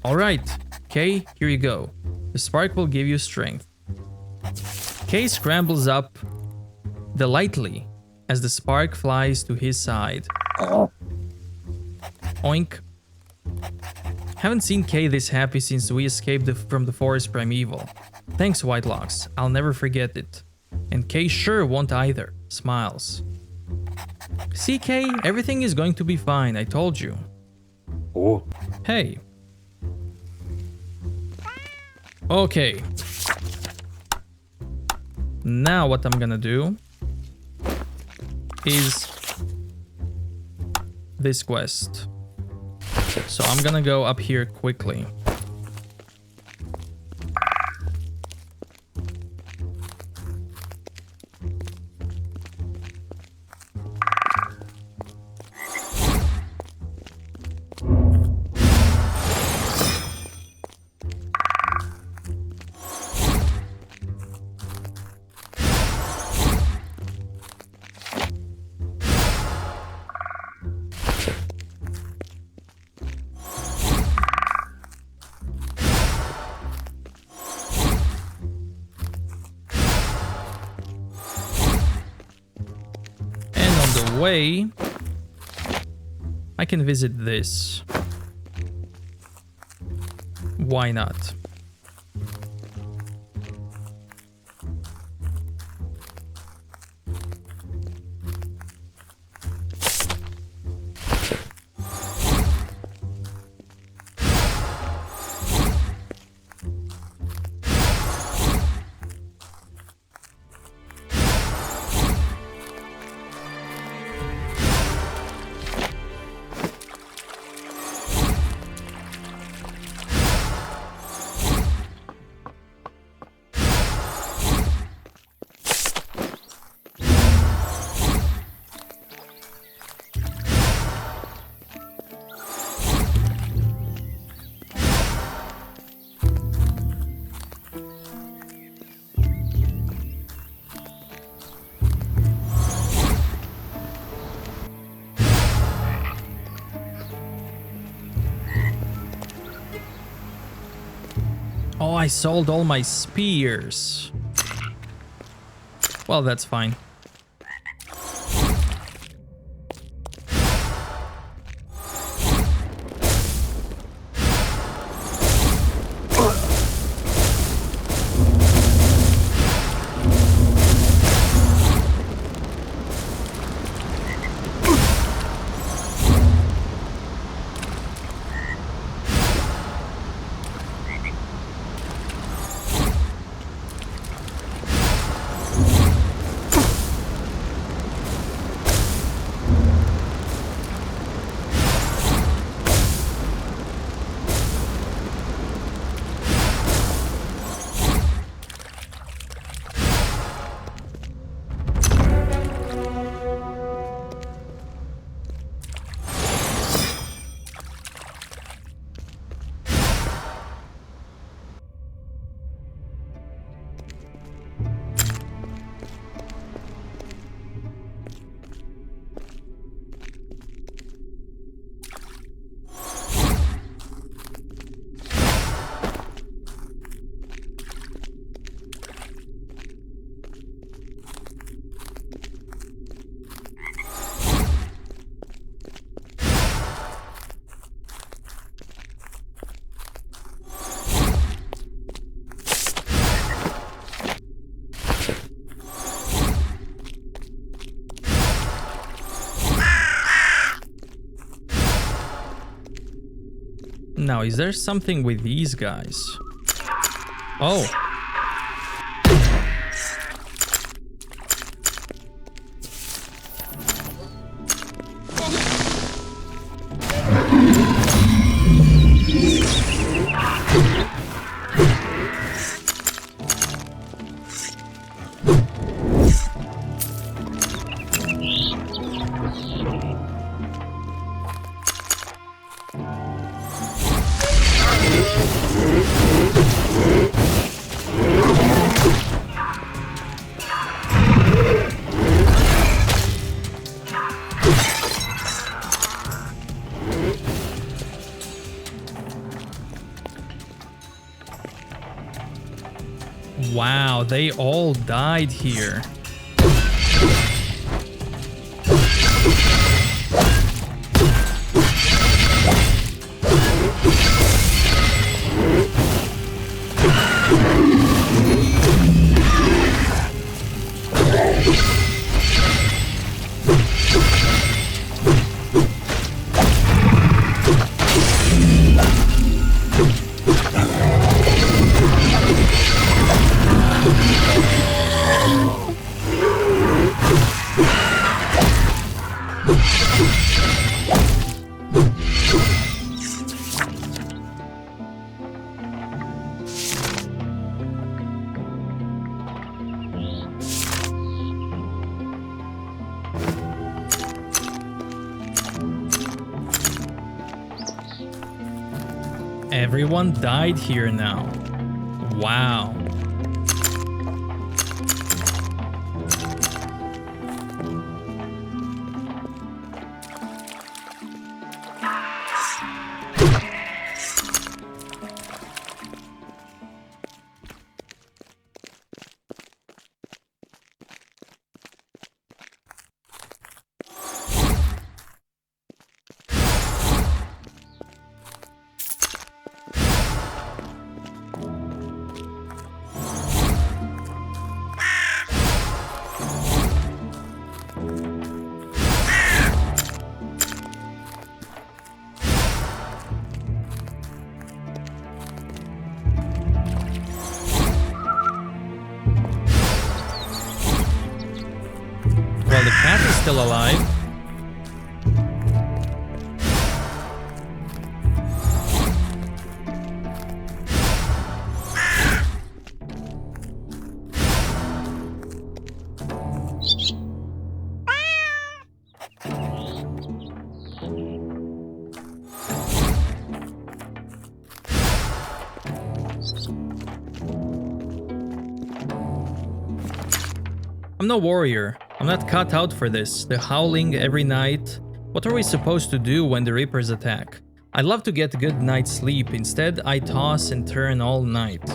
Alright, Kay, here you go. The spark will give you strength. Kay scrambles up delightedly as the spark flies to his side. Oink. Haven't seen Kay this happy since we escaped from the forest primeval. Thanks, Whitelocks. I'll never forget it. And Kay sure won't either. Smiles. See, Kay, everything is going to be fine, I told you. Oh. Hey. Okay. Now what I'm gonna do is this quest. So I'm gonna go up here quickly. Way I can visit this. Why not? Oh, I sold all my spears. Well, that's fine. Now, is there something with these guys? Oh. Wow, they all died here. Everyone died here now. Wow. Well, the cat is still alive. I'm no warrior. I'm not cut out for this. The howling every night. What are we supposed to do when the Reapers attack? I'd love to get a good night's sleep. Instead, I toss and turn all night.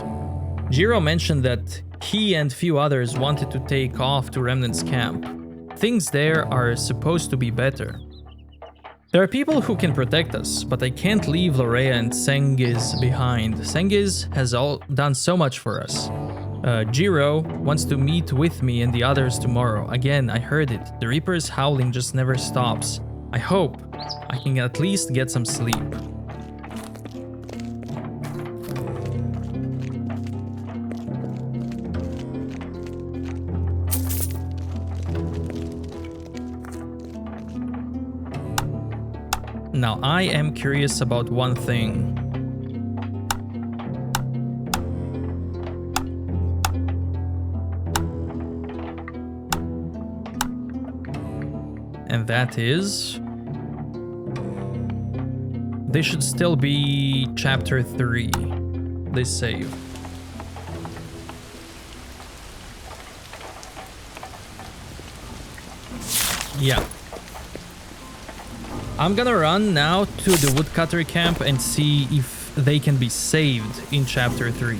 Jiro mentioned that he and few others wanted to take off to Remnant's camp. Things there are supposed to be better. There are people who can protect us, but I can't leave Lorea and Sengiz behind. Sengiz has done so much for us. Jiro wants to meet with me and the others tomorrow. Again, I heard it. The Reaper's howling just never stops. I hope I can at least get some sleep. Now, I am curious about one thing. And that is... This should still be chapter 3, this save. Yeah. I'm gonna run now to the woodcutter camp and see if they can be saved in chapter 3.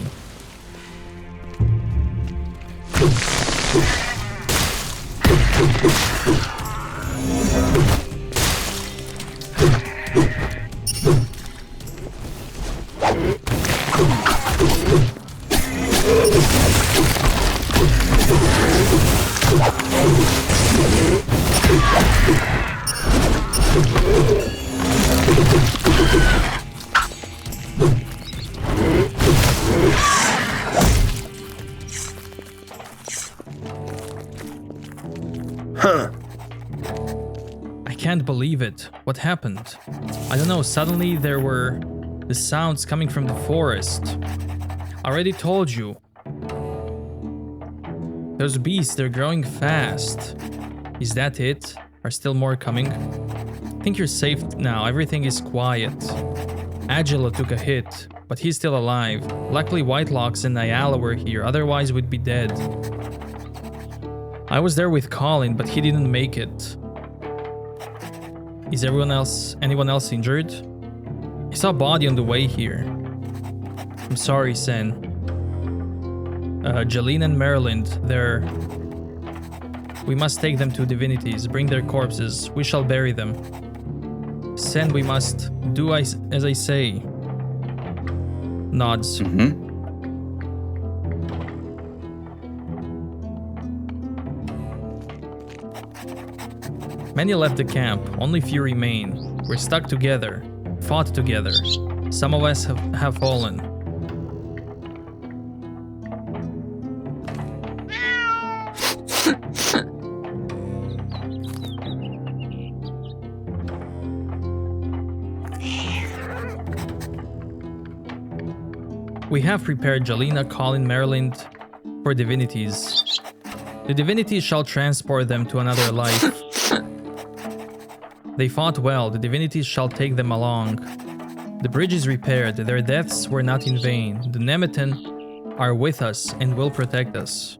can't believe it. What happened? I don't know, suddenly there were the sounds coming from the forest. I already told you. Those beasts, they're growing fast. Is that it? Are still more coming? I think you're safe now, everything is quiet. Agila took a hit, but he's still alive. Luckily Whitelocks and Nyala were here, otherwise we'd be dead. I was there with Colin, but he didn't make it. Is anyone else injured? I saw a body on the way here. I'm sorry, Sen. Jeline and Maryland, we must take them to divinities, bring their corpses, we shall bury them. Sen, we must do as I say. Nods. Many left the camp, only few remain. We're stuck together, fought together. Some of us have fallen. We have prepared Jelena, Colin, Maryland for divinities. The divinities shall transport them to another life. They fought well, the divinities shall take them along. The bridge is repaired, their deaths were not in vain. The Nemeton are with us and will protect us.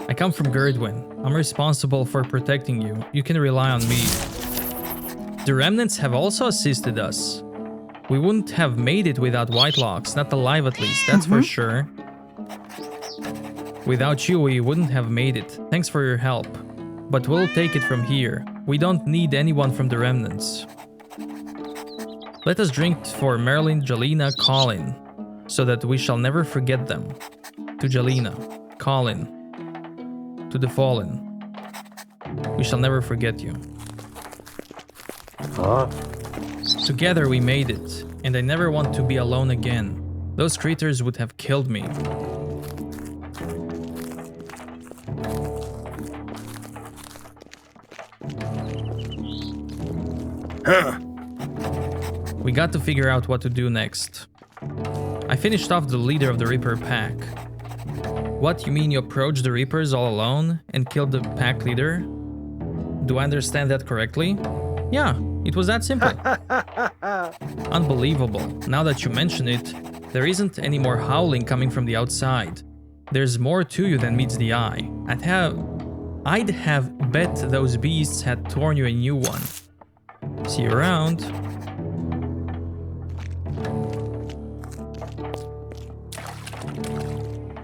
I come from Gerdwin. I'm responsible for protecting you. You can rely on me. The remnants have also assisted us. We wouldn't have made it without Whitelocks, not alive at least, that's for sure. Without you, we wouldn't have made it. Thanks for your help. But we'll take it from here. We don't need anyone from the remnants. Let us drink for Marilyn, Jelena, Colin, so that we shall never forget them. To Jelena, Colin, to the fallen. We shall never forget you. Together we made it, and I never want to be alone again. Those creatures would have killed me. We got to figure out what to do next. I finished off the leader of the Reaper pack. What, you mean you approached the Reapers all alone and killed the pack leader? Do I understand that correctly? Yeah, it was that simple. Unbelievable. Now that you mention it, there isn't any more howling coming from the outside. There's more to you than meets the eye. I'd have bet those beasts had torn you a new one. See you around.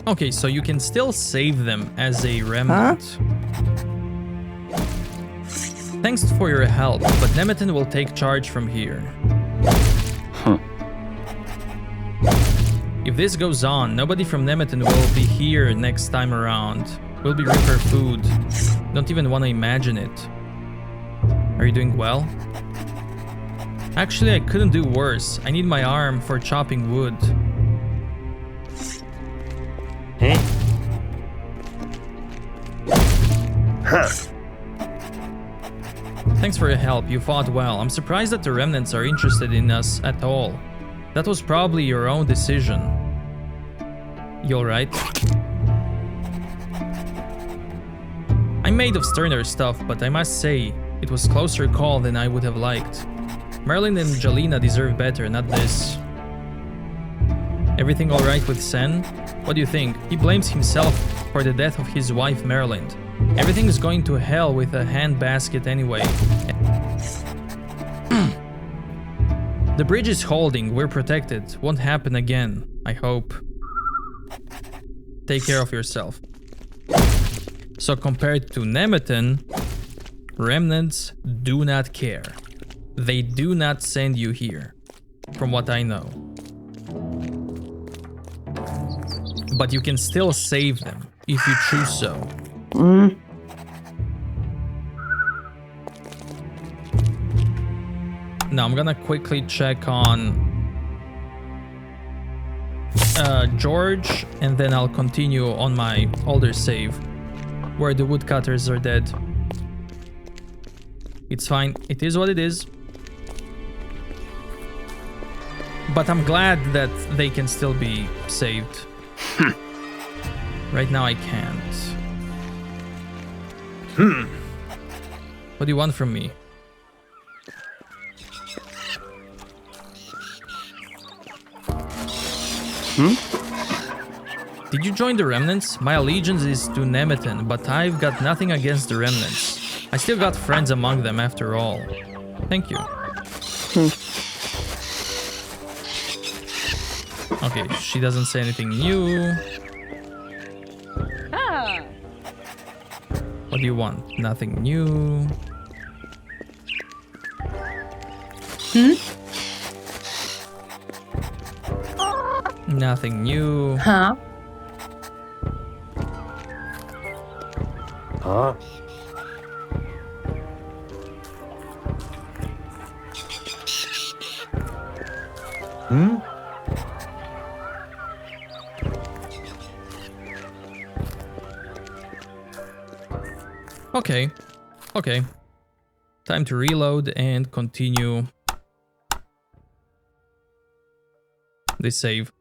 Okay, so you can still save them as a remnant. Thanks for your help, but Nemeton will take charge from here. If this goes on, nobody from Nemeton will be here next time around. We'll be Reaper food. Don't even want to imagine it. Are you doing well? Actually, I couldn't do worse. I need my arm for chopping wood. Thanks for your help, you fought well. I'm surprised that the remnants are interested in us at all. That was probably your own decision. You alright? I'm made of sterner stuff, but I must say, it was closer call than I would have liked. Merlin and Jelena deserve better, not this. Everything alright with Sen? What do you think? He blames himself for the death of his wife Maryland. Everything is going to hell with a handbasket anyway. The bridge is holding, we're protected. Won't happen again, I hope. Take care of yourself. So compared to Nemeton, remnants do not care. They do not send you here, from what I know. But you can still save them, if you choose so. Now I'm gonna quickly check on George, and then I'll continue on my older save, where the woodcutters are dead. It's fine. It is what it is. But I'm glad that they can still be saved. Right now I can't. What do you want from me? Did you join the Remnants? My allegiance is to Nemeton, but I've got nothing against the Remnants. I still got friends among them after all. Thank you. Okay, she doesn't say anything new. Ah. What do you want? Nothing new. Nothing new. Huh? Huh? Okay. Okay. Time to reload and continue this save.